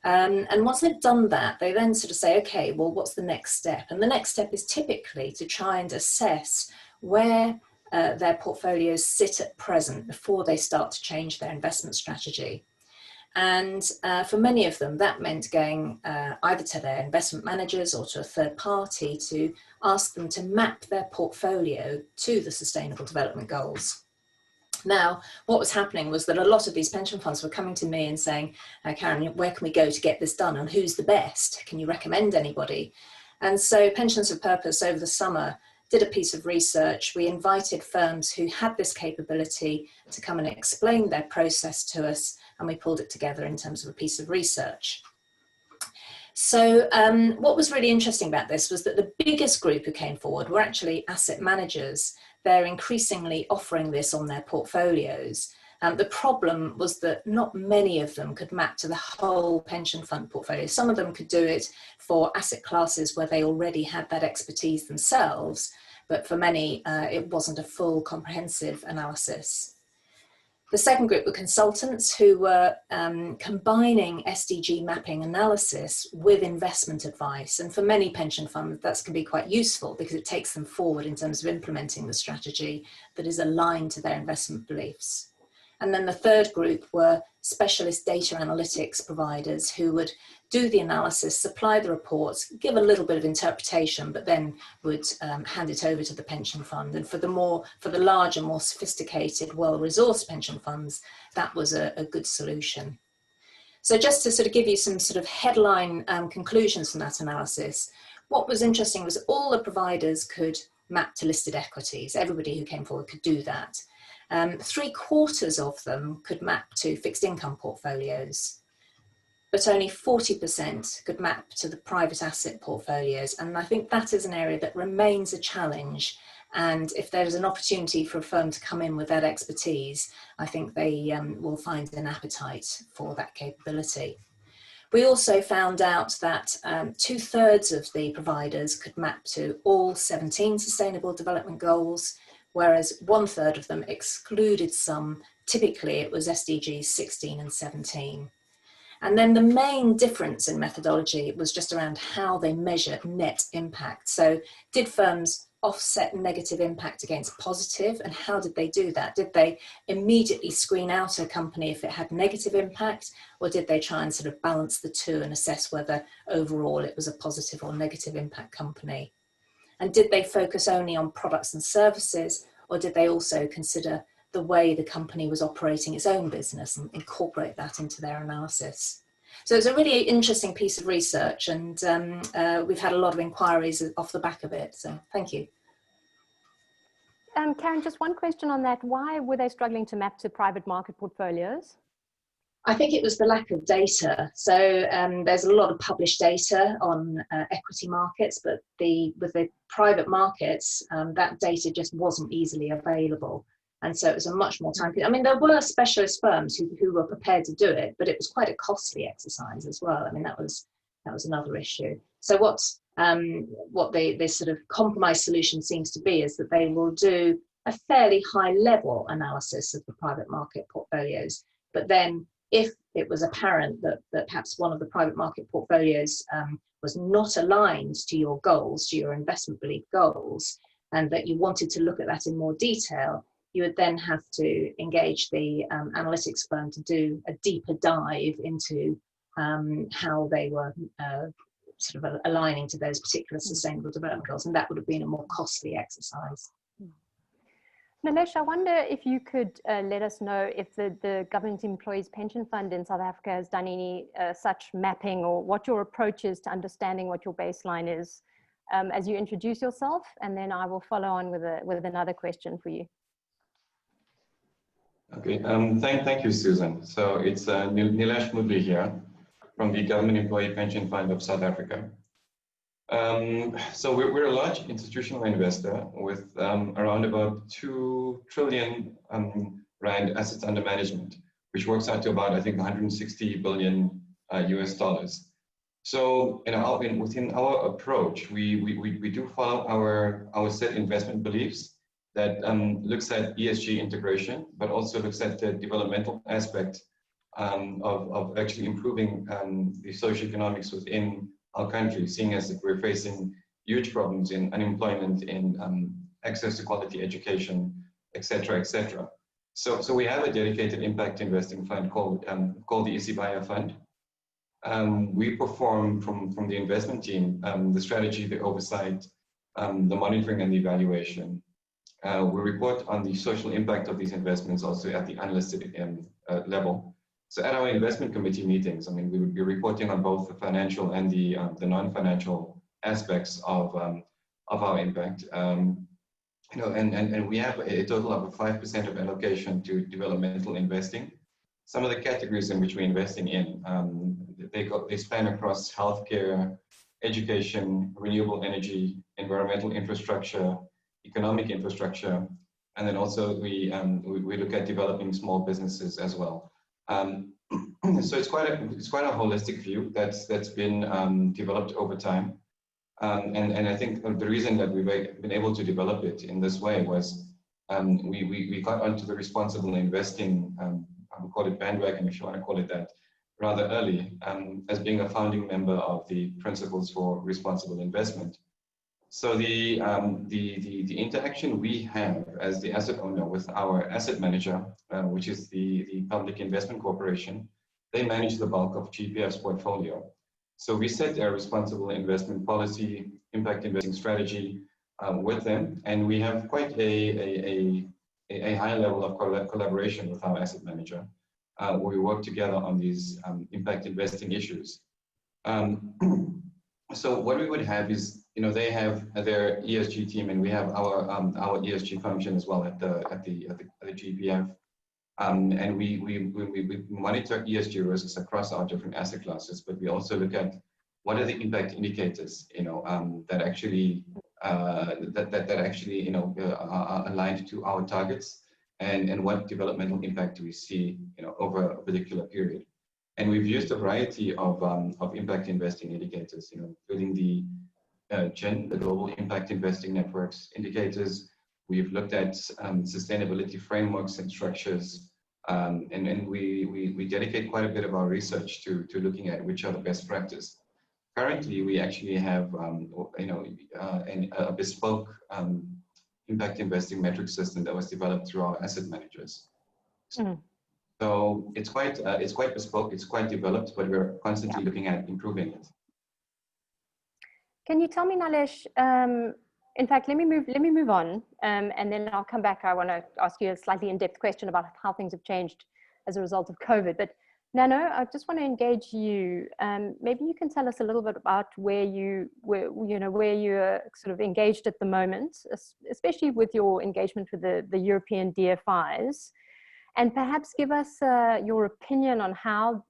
And once they've done that, they then sort of say, okay, well, what's the next step? And the next step is typically to try and assess where their portfolios sit at present before they start to change their investment strategy. And for many of them, that meant going either to their investment managers or to a third party to ask them to map their portfolio to the Sustainable Development Goals. Now, what was happening was that a lot of these pension funds were coming to me and saying, Karen, where can we go to get this done and who's the best? Can you recommend anybody? And so Pensions for Purpose over the summer did a piece of research. We invited firms who had this capability to come and explain their process to us, and we pulled it together in terms of a piece of research. So what was really interesting about this was that the biggest group who came forward were actually asset managers. They're increasingly offering this on their portfolios. The problem was that not many of them could map to the whole pension fund portfolio. Some of them could do it for asset classes where they already had that expertise themselves, but for many, it wasn't a full comprehensive analysis. The second group were consultants who were combining SDG mapping analysis with investment advice. And for many pension funds, that can be quite useful because it takes them forward in terms of implementing the strategy that is aligned to their investment beliefs. And then the third group were specialist data analytics providers who would do the analysis, supply the reports, give a little bit of interpretation, but then would hand it over to the pension fund. And for the larger, more sophisticated, well-resourced pension funds, that was a good solution. So just to sort of give you some sort of headline conclusions from that analysis, what was interesting was all the providers could map to listed equities. Everybody who came forward could do that. 3/4 of them could map to fixed income portfolios, but only 40% could map to the private asset portfolios. And I think that is an area that remains a challenge. And if there's an opportunity for a firm to come in with that expertise, I think they will find an appetite for that capability. We also found out that 2/3 of the providers could map to all 17 Sustainable Development Goals, whereas 1/3 of them excluded some. Typically it was SDGs 16 and 17. And then the main difference in methodology was just around how they measure net impact. So did firms offset negative impact against positive, and how did they do that? Did they immediately screen out a company if it had negative impact, or did they try and sort of balance the two and assess whether overall it was a positive or negative impact company? And did they focus only on products and services, or did they also consider the way the company was operating its own business and incorporate that into their analysis? So it's a really interesting piece of research, and we've had a lot of inquiries off the back of it. So thank you. Karen, just one question on that. Why were they struggling to map to private market portfolios? I think it was the lack of data. So there's a lot of published data on equity markets, but with the private markets, that data just wasn't easily available. And so it was a much more time. I mean, there were specialist firms who were prepared to do it, but it was quite a costly exercise as well. I mean, that was another issue. So what the sort of compromise solution seems to be is that they will do a fairly high level analysis of the private market portfolios. But then if it was apparent that perhaps one of the private market portfolios was not aligned to your goals, to your investment belief goals, and that you wanted to look at that in more detail, you would then have to engage the analytics firm to do a deeper dive into how they were sort of aligning to those particular sustainable development goals, and that would have been a more costly exercise. Nilesh, I wonder if you could let us know if the Government Employees Pension Fund in South Africa has done any such mapping, or what your approach is to understanding what your baseline is as you introduce yourself, and then I will follow on with another question for you. Okay, thank you, Susan. So it's Nilesh Mudri here from the Government Employee Pension Fund of South Africa. So we're a large institutional investor with around about 2 trillion Rand assets under management, which works out to about, I think, 160 billion US dollars. So within our approach, we do follow our set investment beliefs that looks at ESG integration, but also looks at the developmental aspect of actually improving the socioeconomics within our country, seeing as we're facing huge problems in unemployment, in access to quality education, etc., etc. So we have a dedicated impact investing fund called the Isibaya Fund. We perform from the investment team the strategy, the oversight, the monitoring, and the evaluation. We report on the social impact of these investments also at the unlisted level. So at our investment committee meetings, I mean, we would be reporting on both the financial and the non-financial aspects of our impact. And we have a total of 5% of allocation to developmental investing. Some of the categories in which we're investing in, they span across healthcare, education, renewable energy, environmental infrastructure, economic infrastructure, and then also we look at developing small businesses as well. So it's quite a holistic view that's been developed over time, and I think the reason that we've been able to develop it in this way was we got onto the responsible investing, I would call it bandwagon if you want to call it that, rather early, as being a founding member of the Principles for Responsible Investment. So the interaction we have as the asset owner with our asset manager, which is the Public Investment Corporation, they manage the bulk of GPF's portfolio. So we set a responsible investment policy, impact investing strategy with them, and we have quite a high level of collaboration with our asset manager, where we work together on these impact investing issues. So what we would have is, they have their ESG team, and we have our ESG function as well at the GPF, and we monitor ESG risks across our different asset classes. But we also look at what are the impact indicators, that actually are aligned to our targets, and what developmental impact do we see, over a particular period. And we've used a variety of impact investing indicators, including the Global Impact Investing Networks indicators. We've looked at sustainability frameworks and structures, and we dedicate quite a bit of our research to looking at which are the best practice. currently we actually have, a bespoke impact investing metric system that was developed through our asset managers. So it's quite bespoke, it's quite developed, but we're constantly looking at improving it. Can you tell me, Nilesh, in fact, let me move on, and then I'll come back. I want to ask you a slightly in-depth question about how things have changed as a result of COVID. But Nano, I just want to engage you. Maybe you can tell us a little bit about where you're sort of engaged at the moment, especially with your engagement with the European DFIs, and perhaps give us your opinion on how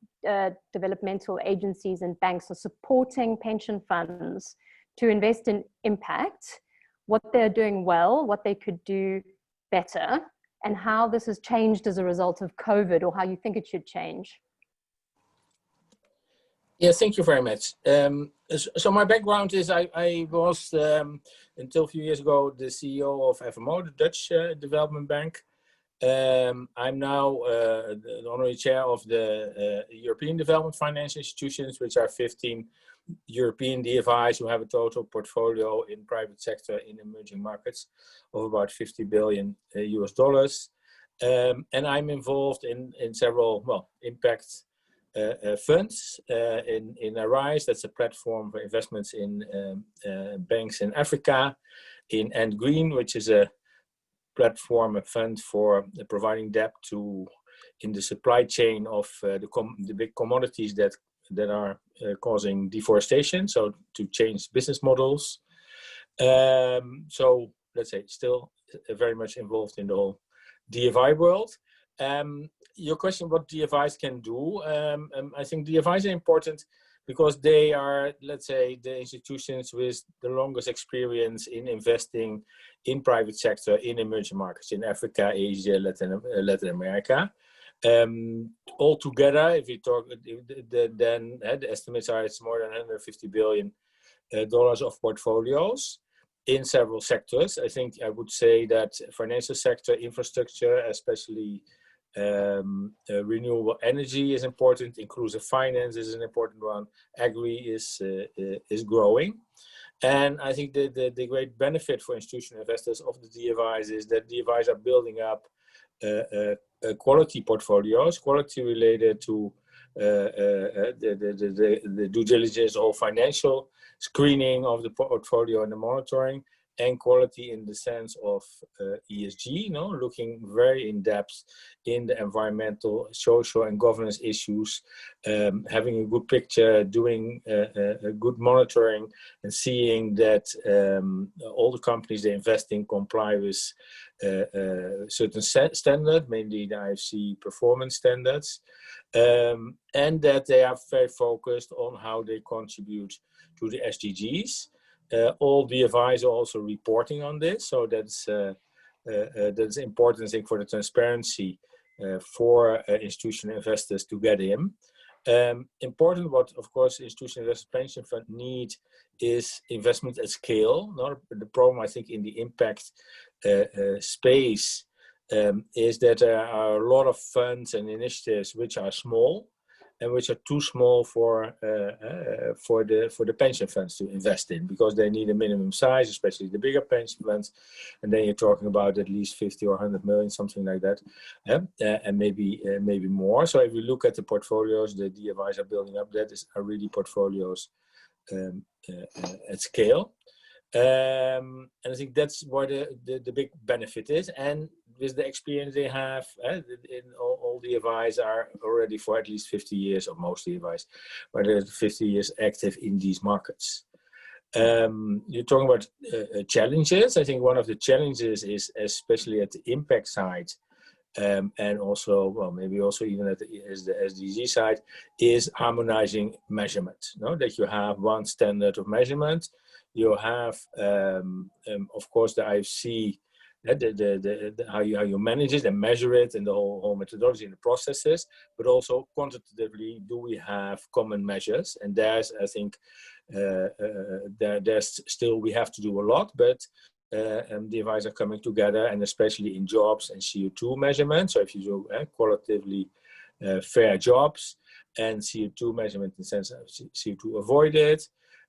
developmental agencies and banks are supporting pension funds to invest in impact, what they're doing well, what they could do better, and how this has changed as a result of COVID, or how you think it should change. Yeah, thank you very much. So my background is I was, until a few years ago, the CEO of FMO, the Dutch development bank. I'm now the honorary chair of the European Development Finance Institutions, which are 15 European DFIs who have a total portfolio in private sector in emerging markets of about $50 billion US. And I'm involved in several, impact funds in Arise. That's a platform for investments in banks in Africa, in And Green, which is a platform, a fund for providing debt in the supply chain of the big commodities that are causing deforestation, so to change business models. So let's say still very much involved in the whole DFI world. Your question what DFIs can do, I think DFIs are important because they are, let's say, the institutions with the longest experience in investing in private sector in emerging markets in Africa, Asia, Latin America. All together, if you talk, then the estimates are it's more than $150 billion of portfolios in several sectors. I think I would say that financial sector, infrastructure, especially renewable energy is important. Inclusive finance is an important one. Agri is growing. And I think the great benefit for institutional investors of the DFIs is that DFIs are building up quality portfolios, quality related to the due diligence or financial screening of the portfolio and the monitoring, and quality in the sense of ESG, looking very in depth in the environmental, social, and governance issues, having a good picture, doing a good monitoring, and seeing that all the companies they invest in comply with certain standards, mainly the IFC performance standards, and that they are very focused on how they contribute to the SDGs. All DFIs are also reporting on this, so that's important, I think, for the transparency for institutional investors to get in. Important, what of course institutional investors pension fund need is investment at scale. The problem, I think, in the impact space is that there are a lot of funds and initiatives which are small, and which are too small for the pension funds to invest in, because they need a minimum size, especially the bigger pension funds, and then you're talking about at least 50 or 100 million, something like that, and maybe more. So if you look at the portfolios the DFIs are building up, are really portfolios at scale, and I think that's where the big benefit is. And with the experience they have, in all DFIs are already for at least 50 years, or most DFIs, but they're 50 years active in these markets. You're talking about challenges. I think one of the challenges is, especially at the impact side, and also, well, maybe also even at the SDG side, is harmonizing measurement. That you have one standard of measurement. You have, of course, the IFC, how you manage it and measure it, and the whole methodology and the processes, but also quantitatively, do we have common measures? And there's, I think, there's still, we have to do a lot, but DFIs are coming together, and especially in jobs and CO2 measurement. So if you do qualitatively fair jobs, and CO2 measurement in the sense of CO2 avoided.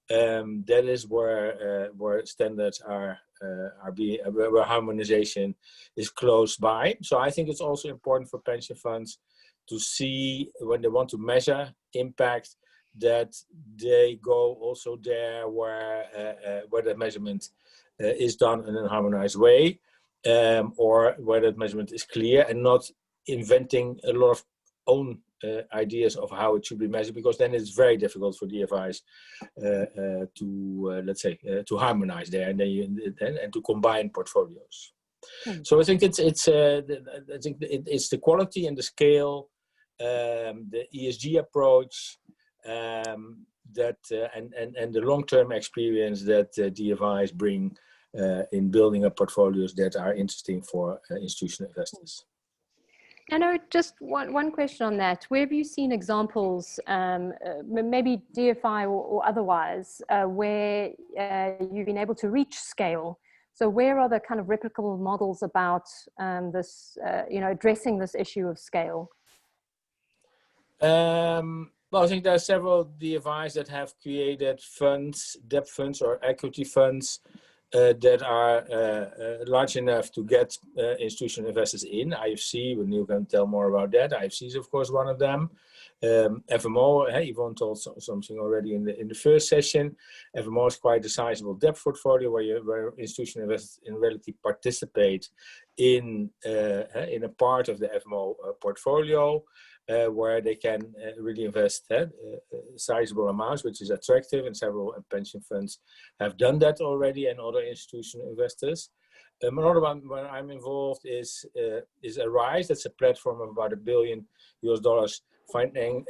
That is where standards are where harmonization is close by. So I think it's also important for pension funds to see when they want to measure impact that they go also there where the measurement is done in a harmonized way, or where that measurement is clear, and not inventing a lot of own ideas of how it should be measured, because then it's very difficult for DFIs to let's say to harmonize there and and to combine portfolios. So I think it's the quality and the scale, the ESG approach, that and the long-term experience that DFIs bring in building up portfolios that are interesting for institutional investors. I know, just one question on that. Where have you seen examples, maybe DFI or otherwise, where you've been able to reach scale? So where are the kind of replicable models about this, addressing this issue of scale? Well, I think there are several DFIs that have created funds, debt funds or equity funds, that are large enough to get institutional investors in. IFC, but Neil can tell more about that. IFC is of course one of them. FMO, Yvonne told something already in the first session. FMO is quite a sizable debt portfolio where institutional investors in reality participate in a part of the FMO portfolio. Where they can really invest sizable amounts, which is attractive, and several pension funds have done that already, and other institutional investors. Another one where I'm involved is Arise. That's a platform of about $1 billion finding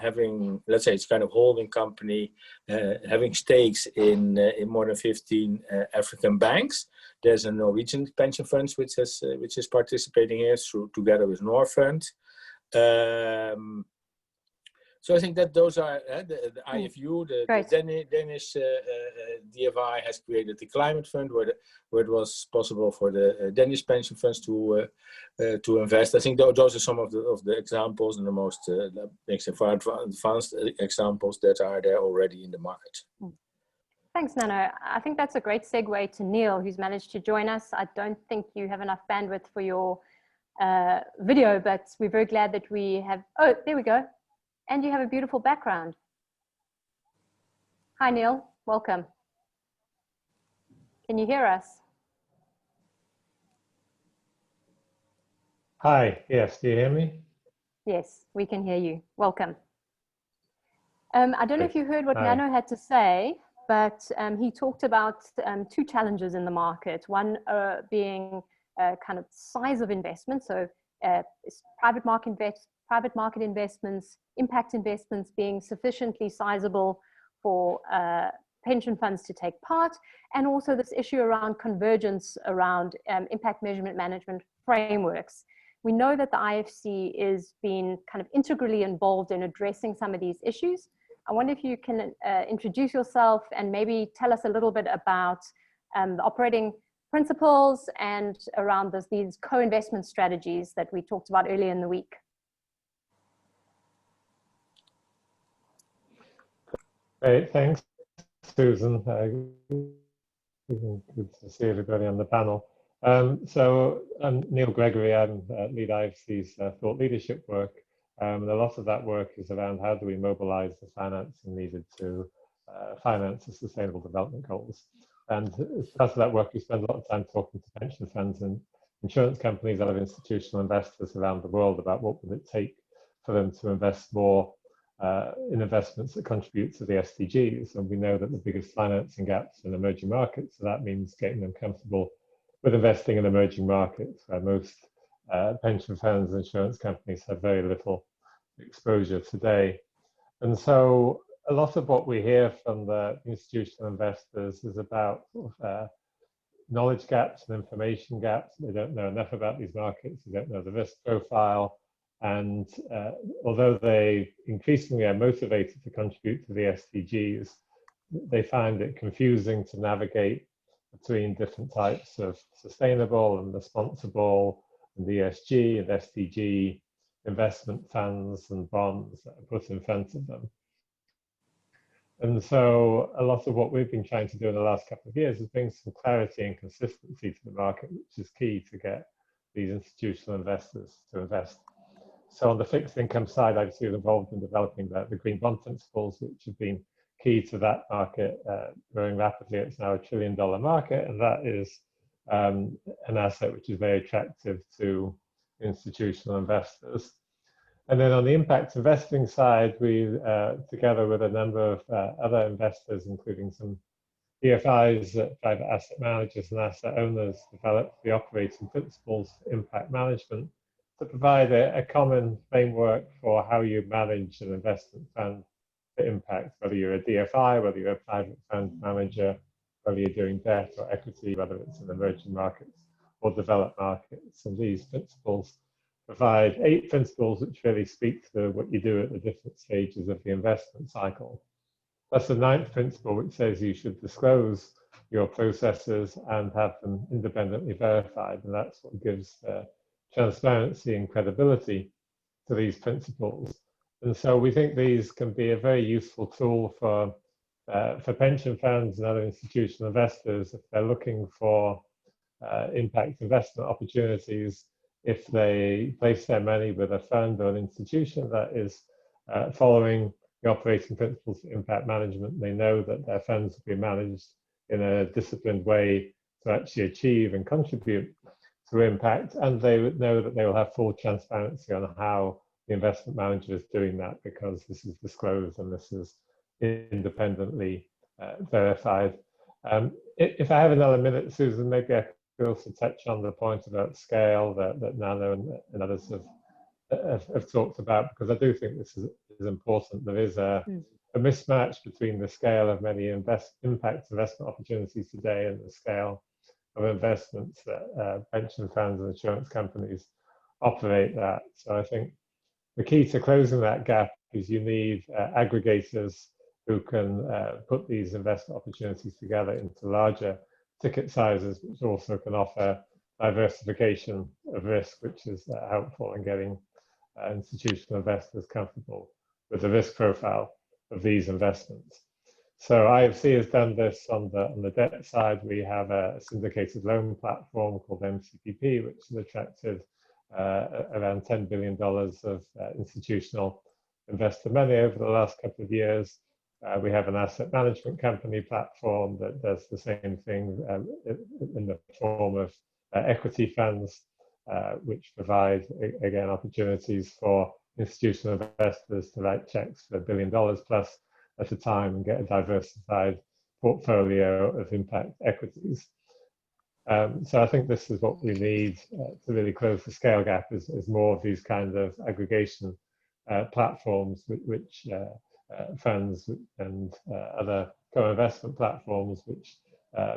having, let's say, it's kind of holding company, having stakes in more than 15 African banks. There's a Norwegian pension fund which is participating here together with Norfund. So I think that those are the IFU, the Danish DFI has created the climate fund where it was possible for the Danish pension funds to invest. I think those are some of the examples and the most advanced examples that are there already in the market. Thanks, Nano. I think that's a great segue to Neil, who's managed to join us. I don't think you have enough bandwidth for your video, but we're very glad that we have, oh, there we go. And you have a beautiful background. Hi, Neil, welcome. Can you hear us? Hi, yes, do you hear me? Yes, we can hear you. Welcome. I don't know if you heard what Nano had to say, but he talked about two challenges in the market. One being kind of size of investment, so private market investments, impact investments being sufficiently sizable for pension funds to take part, and also this issue around convergence around impact measurement management frameworks. We know that the IFC is being kind of integrally involved in addressing some of these issues. I wonder if you can introduce yourself and maybe tell us a little bit about the operating principles and around these co-investment strategies that we talked about earlier in the week. Great, thanks, Susan. Good to see everybody on the panel. So I'm Neil Gregory. I'm lead IFC's thought leadership work. And a lot of that work is around how do we mobilize the financing needed to finance the Sustainable Development Goals. And as part of that work, we spend a lot of time talking to pension funds and insurance companies, other institutional investors around the world about what would it take for them to invest more in investments that contribute to the SDGs. And we know that the biggest financing gaps in emerging markets, so that means getting them comfortable with investing in emerging markets, where most pension funds and insurance companies have very little exposure today. And so a lot of what we hear from the institutional investors is about knowledge gaps and information gaps. They don't know enough about these markets, they don't know the risk profile. And although they increasingly are motivated to contribute to the SDGs, they find it confusing to navigate between different types of sustainable and responsible and ESG and SDG investment funds and bonds that are put in front of them. And so a lot of what we've been trying to do in the last couple of years is bring some clarity and consistency to the market, which is key to get these institutional investors to invest. So on the fixed income side, I've been involved in developing the green bond principles, which have been key to that market growing rapidly. It's now $1 trillion market, and that is an asset which is very attractive to institutional investors. And then on the impact investing side, we, together with a number of other investors, including some DFIs, private asset managers and asset owners, developed the operating principles for impact management to provide a common framework for how you manage an investment fund for impact, whether you're a DFI, whether you're a private fund manager, whether you're doing debt or equity, whether it's in emerging markets or developed markets. And these principles provide 8 principles which really speak to what you do at the different stages of the investment cycle. That's the 9th principle, which says you should disclose your processes and have them independently verified. And that's what gives transparency and credibility to these principles. And so we think these can be a very useful tool for pension funds and other institutional investors if they're looking for impact investment opportunities. If they place their money with a fund or an institution that is following the operating principles for impact management, they know that their funds will be managed in a disciplined way to actually achieve and contribute to impact, and they would know that they will have full transparency on how the investment manager is doing that, because this is disclosed and this is independently verified. If I have another minute, Susan, maybe I could also touch on the point about scale that Nano and others have talked about, because I do think this is important. There is a mismatch between the scale of many impact investment opportunities today and the scale of investments that pension funds and insurance companies operate at. So I think the key to closing that gap is you need aggregators who can put these investment opportunities together into larger ticket sizes, which also can offer diversification of risk, which is helpful in getting institutional investors comfortable with the risk profile of these investments. So IFC has done this on the debt side. We have a syndicated loan platform called MCPP, which has attracted around $10 billion of institutional investor money over the last couple of years. We have an asset management company platform that does the same thing in the form of equity funds, which provide, again, opportunities for institutional investors to write checks for $1 billion plus at a time and get a diversified portfolio of impact equities. So I think this is what we need to really close the scale gap, is more of these kind of aggregation platforms, which funds and other co-investment platforms which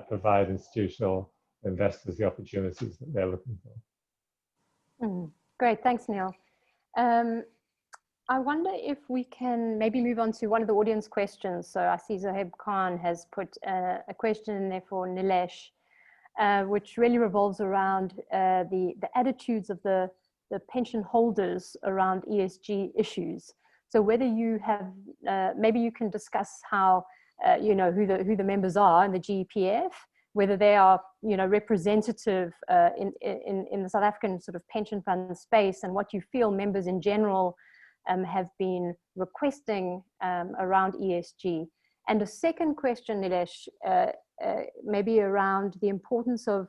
provide institutional investors the opportunities that they're looking for. Great, thanks, Neil. I wonder if we can maybe move on to one of the audience questions. So I see Zohaib Khan has put a question in there for Nilesh, which really revolves around the attitudes of the pension holders around ESG issues. So whether you have, maybe you can discuss how, you know, who the members are in the GEPF, whether they are, you know, representative in the South African sort of pension fund space, and what you feel members in general have been requesting around ESG. And a second question, Nilesh, maybe around the importance of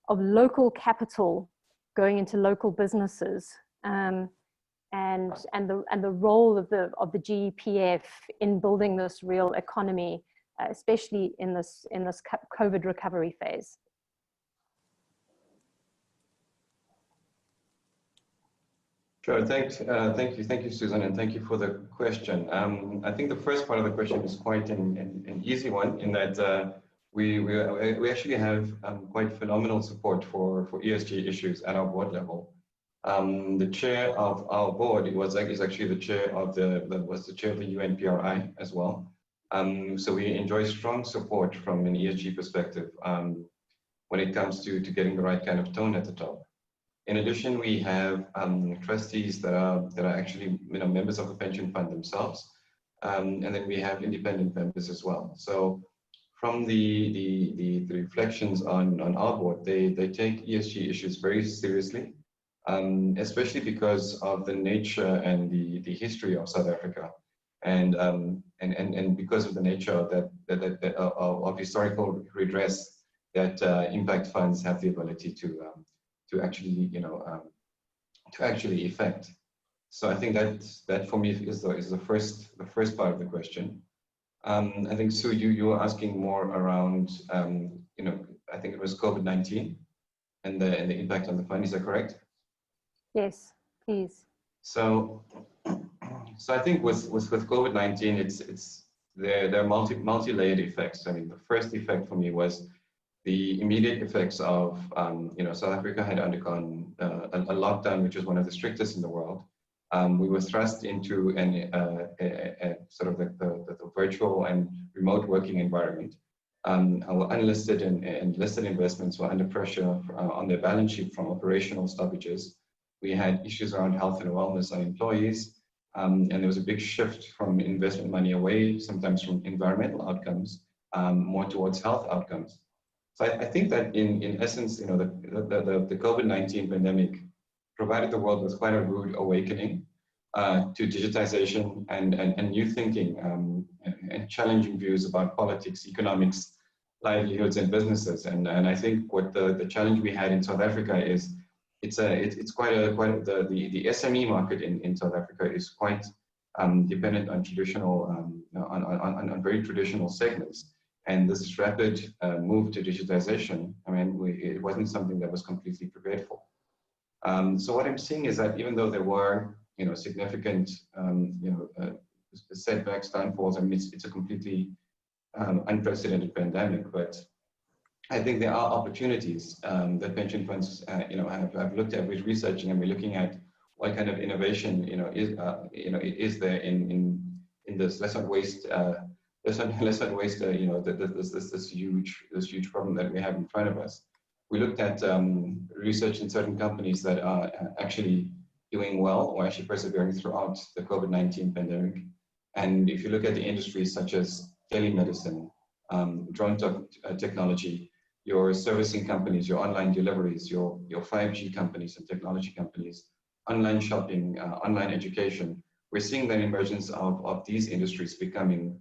local capital going into local businesses, and the role of the GEPF in building this real economy, especially in this COVID recovery phase. Sure, thank you, Susan, and thank you for the question. I think the first part of the question is quite an easy one, in that we actually have quite phenomenal support for ESG issues at our board level. The chair of our board is actually the chair of the UNPRI as well. So we enjoy strong support from an ESG perspective when it comes to getting the right kind of tone at the top. In addition, we have trustees that are actually members of the pension fund themselves, and then we have independent members as well. So from the reflections on our board, they take ESG issues very seriously, especially because of the nature and the history of South Africa, and because of the nature of historical redress that impact funds have the ability to actually effect. So I think that for me is the first part of the question. I think, Sue, you were asking more around, I think it was COVID-19 and the impact on the fund. Is that correct? Yes, please. So I think with COVID-19, there are multi-layered effects. I mean, the first effect for me was the immediate effects of, South Africa had undergone a lockdown, which was one of the strictest in the world. We were thrust into sort of the virtual and remote working environment. Our unlisted and listed investments were under pressure on their balance sheet from operational stoppages. We had issues around health and wellness on employees, and there was a big shift from investment money away, sometimes from environmental outcomes, more towards health outcomes. So I think that in essence, the COVID-19 pandemic provided the world with quite a rude awakening to digitization and new thinking and challenging views about politics, economics, livelihoods, and businesses. And I think what the challenge we had in South Africa is it's quite the SME market in South Africa is quite dependent on traditional on very traditional segments. And this rapid move to digitization, I mean, it wasn't something that was completely prepared for. So what I'm seeing is that even though there were, significant, setbacks, downfalls, I mean, it's a completely unprecedented pandemic, but I think there are opportunities that pension funds, have looked at with researching, and we're looking at what kind of innovation, is there in this. Let's not waste. Let's not waste. This huge problem that we have in front of us. We looked at research in certain companies that are actually doing well or actually persevering throughout the COVID-19 pandemic. And if you look at the industries such as telemedicine, drone technology, your servicing companies, your online deliveries, your 5G companies and technology companies, online shopping, online education, we're seeing the emergence of these industries becoming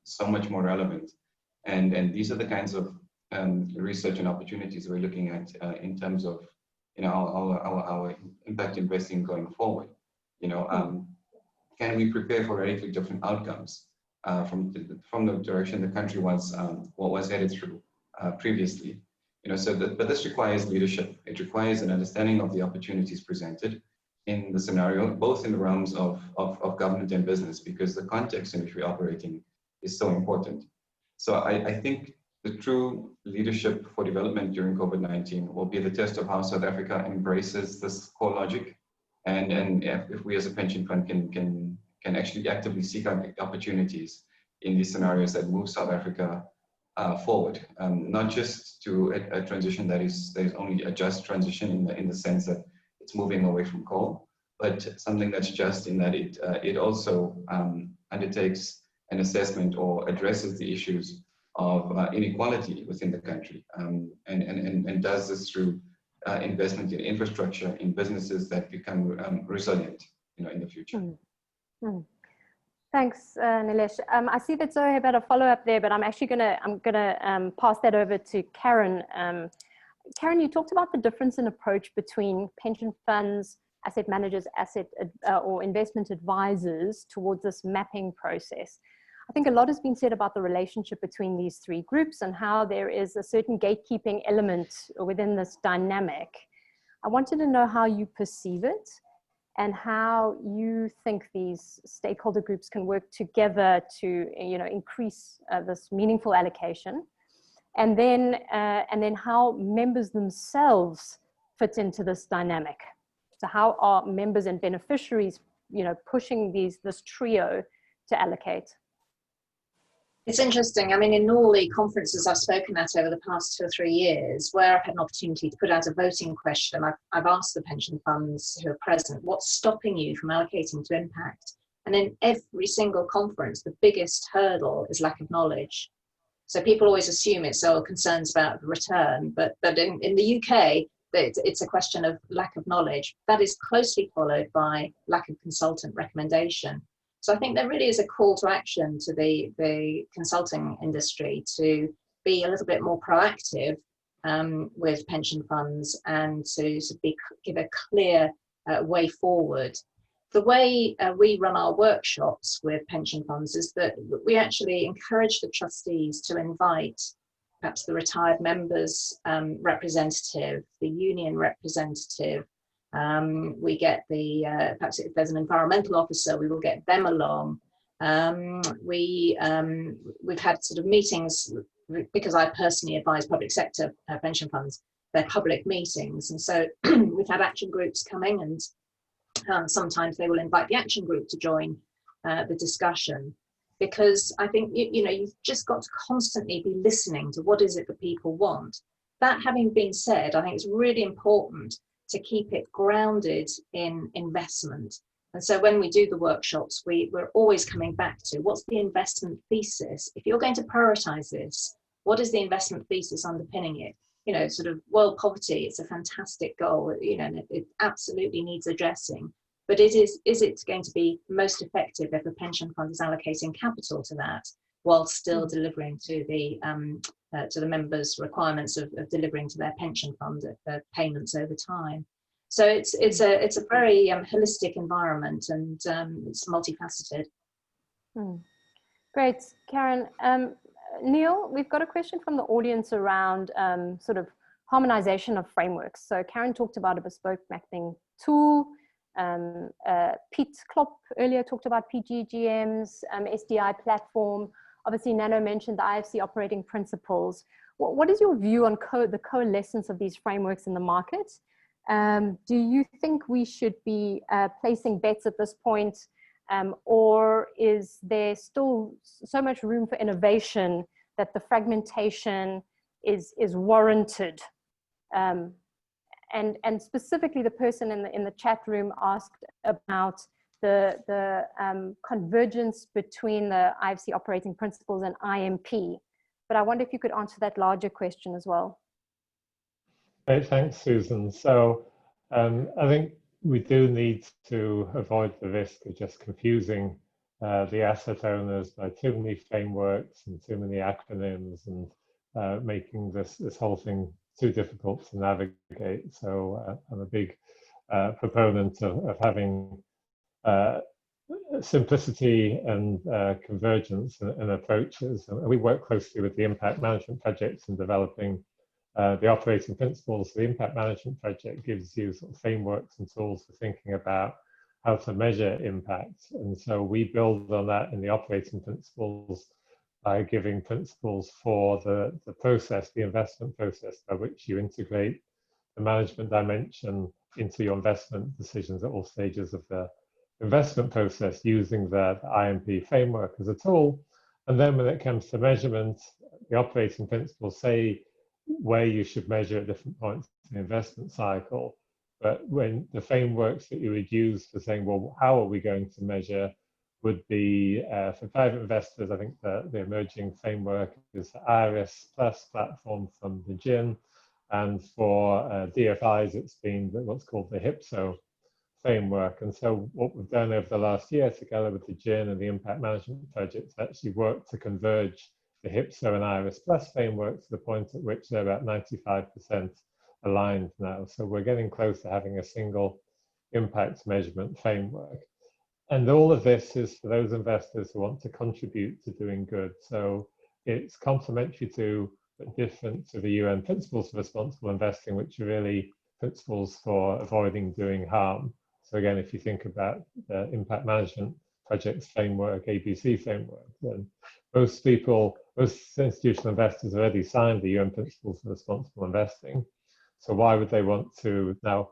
so much more relevant. And these are the kinds of research and opportunities we're looking at in terms of our impact investing going forward. Can we prepare for radically different outcomes from the direction the country was headed through previously? But this requires leadership. It requires an understanding of the opportunities presented in the scenario, both in the realms of government and business, because the context in which we're operating is so important. So I think the true leadership for development during COVID-19 will be the test of how South Africa embraces this core logic, and if we as a pension fund can actually actively seek out opportunities in these scenarios that move South Africa forward, not just to a transition that is only a just transition in the sense that it's moving away from coal, but something that's just in that it also undertakes an assessment or addresses the issues of inequality within the country, and does this through investment in infrastructure, in businesses that become resilient, in the future. Thanks, Nilesh. I see that Zoe had a follow-up there, but I'm actually gonna pass that over to Karen. Karen, you talked about the difference in approach between pension funds, asset managers, or investment advisors towards this mapping process. I think a lot has been said about the relationship between these three groups and how there is a certain gatekeeping element within this dynamic. I wanted to know how you perceive it and how you think these stakeholder groups can work together to, increase this meaningful allocation, and then how members themselves fit into this dynamic. So how are members and beneficiaries, pushing this trio to allocate? It's interesting. I mean, in all the conferences I've spoken at over the past 2 or 3 years, where I've had an opportunity to put out a voting question, I've asked the pension funds who are present, what's stopping you from allocating to impact? And in every single conference, the biggest hurdle is lack of knowledge. So people always assume it's all concerns about the return, but in the UK, it's a question of lack of knowledge. That is closely followed by lack of consultant recommendation. So I think there really is a call to action to the consulting industry to be a little bit more proactive with pension funds and to give a clear way forward. The way we run our workshops with pension funds is that we actually encourage the trustees to invite perhaps the retired members representative, the union representative. We get perhaps if there's an environmental officer, we will get them along. We've had sort of meetings, because I personally advise public sector pension funds, they're public meetings. And so we've had action groups coming, and sometimes they will invite the action group to join the discussion, because I think, you've just got to constantly be listening to what is it that people want. That having been said, I think it's really important to keep it grounded in investment. And so when we do the workshops, we're always coming back to what's the investment thesis? If you're going to prioritize this, what is the investment thesis underpinning it? Sort of world poverty, it's a fantastic goal, and it absolutely needs addressing. But is it going to be most effective if a pension fund is allocating capital to that while still delivering to the members' requirements of delivering to their pension fund payments over time? So it's a very holistic environment, and it's multifaceted. Great, Karen. Neil, we've got a question from the audience around sort of harmonization of frameworks. So Karen talked about a bespoke mapping tool. Pete Klopp earlier talked about PGGM's SDI platform. Obviously, Nano mentioned the IFC operating principles. What is your view on the coalescence of these frameworks in the market? Do you think we should be placing bets at this point, or is there still so much room for innovation that the fragmentation is warranted? And specifically, the person in the chat room asked about the convergence between the IFC operating principles and IMP. But I wonder if you could answer that larger question as well. Great, thanks, Susan. So I think we do need to avoid the risk of just confusing the asset owners by too many frameworks and too many acronyms, and making this whole thing too difficult to navigate. So I'm a big proponent of having simplicity and convergence and approaches. And we work closely with the impact management projects in developing the operating principles. The impact management project gives you sort of frameworks and tools for thinking about how to measure impact. And so we build on that in the operating principles by giving principles for the process, the investment process by which you integrate the management dimension into your investment decisions at all stages of the investment process, using the IMP framework as a tool. And then when it comes to measurement, the operating principles say where you should measure at different points in the investment cycle. But when the frameworks that you would use for saying, well, how are we going to measure, would be for private investors, I think the emerging framework is the IRS Plus platform from the GIN. And for DFIs, it's been what's called the HIPSO framework. And so what we've done over the last year together with the GIN and the impact management project is actually work to converge the HIPSO and IRS Plus framework to the point at which they're about 95% aligned now. So we're getting close to having a single impact measurement framework. And all of this is for those investors who want to contribute to doing good. So it's complementary to, but different to the UN principles for responsible investing, which are really principles for avoiding doing harm. So again, if you think about the impact management projects framework, ABC framework, then most institutional investors already signed the UN principles for responsible investing. So why would they want to now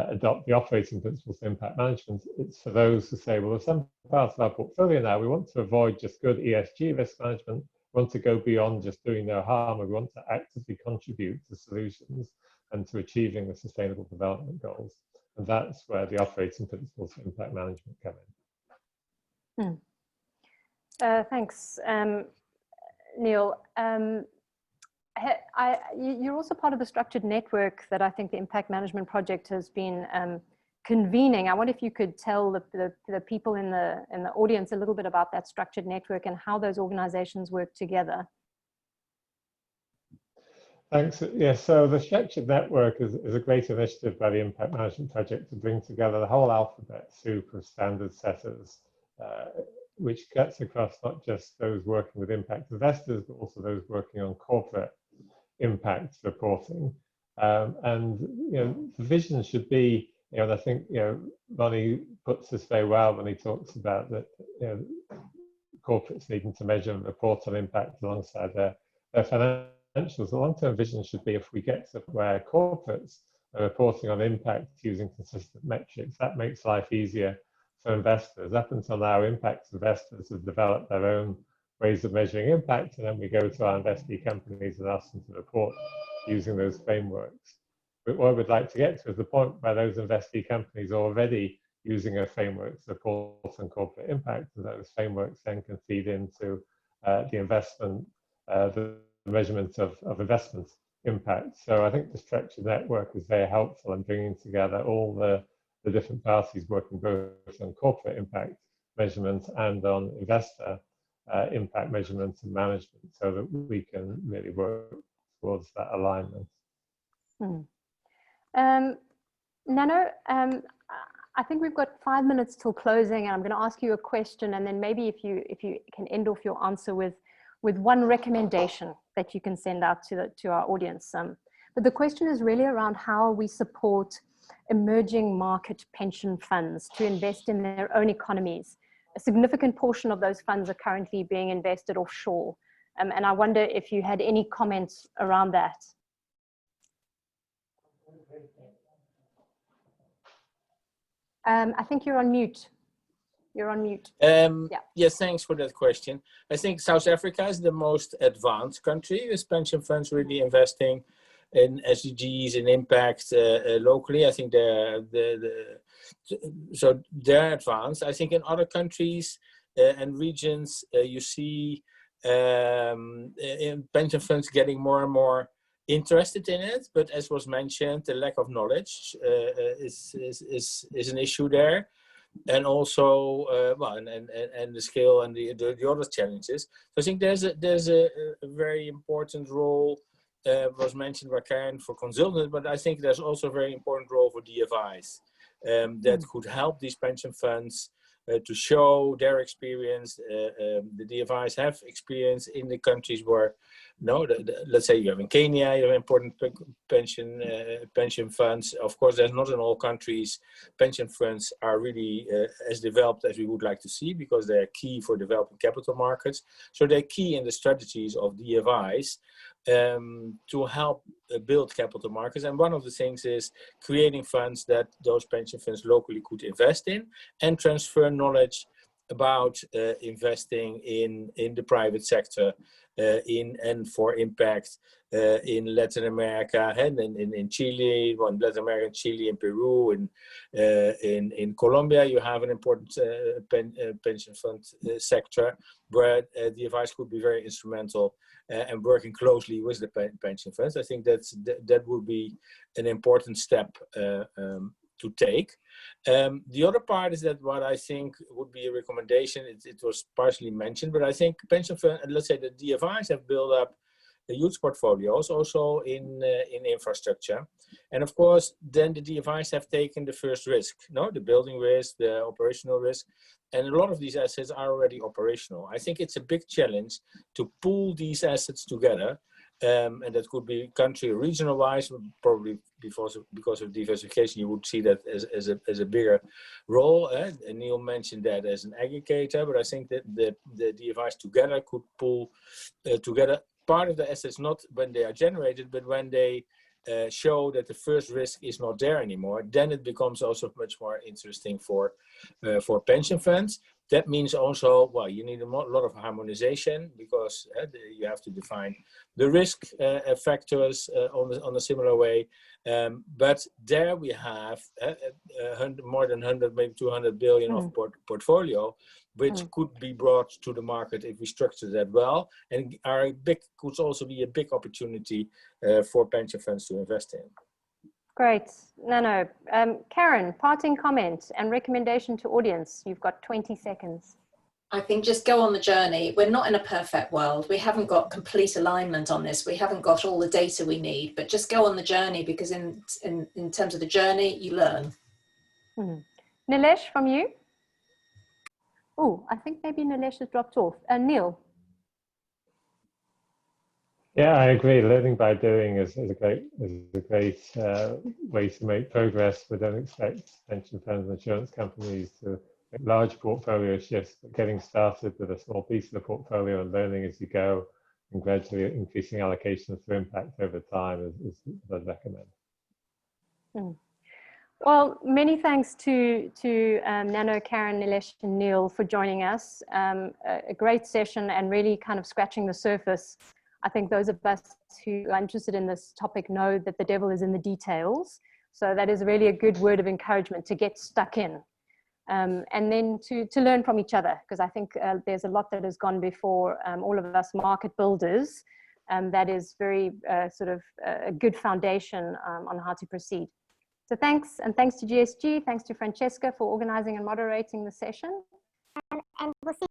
adopt the operating principles for impact management? It's for those who say, well, there's some parts of our portfolio now we want to avoid just good ESG risk management, We want to go beyond just doing no harm. We want to actively contribute to solutions and to achieving the Sustainable Development Goals. And that's where the operating principles for impact management come in. Thanks, Neil. You're also part of the structured network that I think the Impact Management Project has been convening. I wonder if you could tell the people in the audience a little bit about that structured network and how those organizations work together. Thanks. Yes, so the structured network is a great initiative by the Impact Management Project to bring together the whole alphabet soup of standard setters, which cuts across not just those working with impact investors, but also those working on corporate impact reporting. And the vision should be, and I think Ronnie puts this very well when he talks about that corporates needing to measure and report on impact alongside their financials. The long-term vision should be, if we get to where corporates are reporting on impact using consistent metrics, that makes life easier for investors. Up until now, impact investors have developed their own ways of measuring impact, and then we go to our investee companies and ask them to report using those frameworks. But what we'd like to get to is the point where those investee companies are already using a framework to report on corporate impact, and those frameworks then can feed into the investment, the measurement of investment impact. So I think the structured network is very helpful in bringing together all the different parties working both on corporate impact measurement and on investor impact measurement and management, so that we can really work towards that alignment. Nano, I think we've got 5 minutes till closing, and I'm going to ask you a question, and then maybe if you can end off your answer with one recommendation that you can send out to our audience. But the question is really around how we support emerging market pension funds to invest in their own economies. A significant portion of those funds are currently being invested offshore. And I wonder if you had any comments around that. I think you're on mute. You're on mute. Yes, thanks for that question. I think South Africa is the most advanced country with pension funds really investing in SDGs and impact locally. I think so they're advanced. I think in other countries and regions, you see in pension funds getting more and more interested in it. But as was mentioned, the lack of knowledge is an issue there. And also, and the scale and the other challenges. So I think there's a very important role was mentioned by Karen for consultants, but I think there's also a very important role for DFIs that could help these pension funds to show their experience. The DFIs have experience in the countries where, let's say you have in Kenya, you have important pension funds. Of course, there's not in all countries pension funds are really as developed as we would like to see, because they're key for developing capital markets. So they're key in the strategies of DFIs to help build capital markets. And one of the things is creating funds that those pension funds locally could invest in and transfer knowledge about investing in the private sector and for impact in Latin America and in Chile, Latin America, Chile, and Peru, and in Colombia, you have an important pension fund sector where the advice could be very instrumental and working closely with the pension funds. I think that would be an important step to take. The other part is that what I think would be a recommendation, it was partially mentioned, but I think pension funds, let's say the DFIs have built up huge portfolios also in infrastructure. And of course, then the DFIs have taken the first risk, the building risk, the operational risk. And a lot of these assets are already operational. I think it's a big challenge to pool these assets together. And that could be country or regional wise, probably because of diversification, you would see that as a bigger role. And Neil mentioned that as an aggregator, but I think that the DFIs together could pull together part of the assets, not when they are generated, but when they show that the first risk is not there anymore. Then it becomes also much more interesting for pension funds. That means also, well, you need a lot of harmonization, because you have to define the risk factors on a similar way. But there we have more than 100, maybe 200 billion of portfolio, which could be brought to the market if we structure that well, and could also be a big opportunity for pension funds to invest in. Great. No. Karen, parting comment and recommendation to audience. You've got 20 seconds. I think just go on the journey. We're not in a perfect world. We haven't got complete alignment on this. We haven't got all the data we need, but just go on the journey, because in terms of the journey, you learn. Nilesh, from you? Oh, I think maybe Nilesh has dropped off. Neil? Yeah, I agree. Learning by doing is a great way to make progress. We don't expect pension funds and insurance companies to make large portfolio shifts, but getting started with a small piece of the portfolio and learning as you go, and gradually increasing allocations for impact over time is what I'd recommend. Well, many thanks to Nano, Karen, Nilesh, and Neil for joining us. A great session, and really kind of scratching the surface. I think those of us who are interested in this topic know that the devil is in the details. So that is really a good word of encouragement to get stuck in. And then to learn from each other, because I think there's a lot that has gone before all of us market builders. That is very sort of a good foundation on how to proceed. So thanks, and thanks to GSG, thanks to Francesca for organizing and moderating the session. And we'll see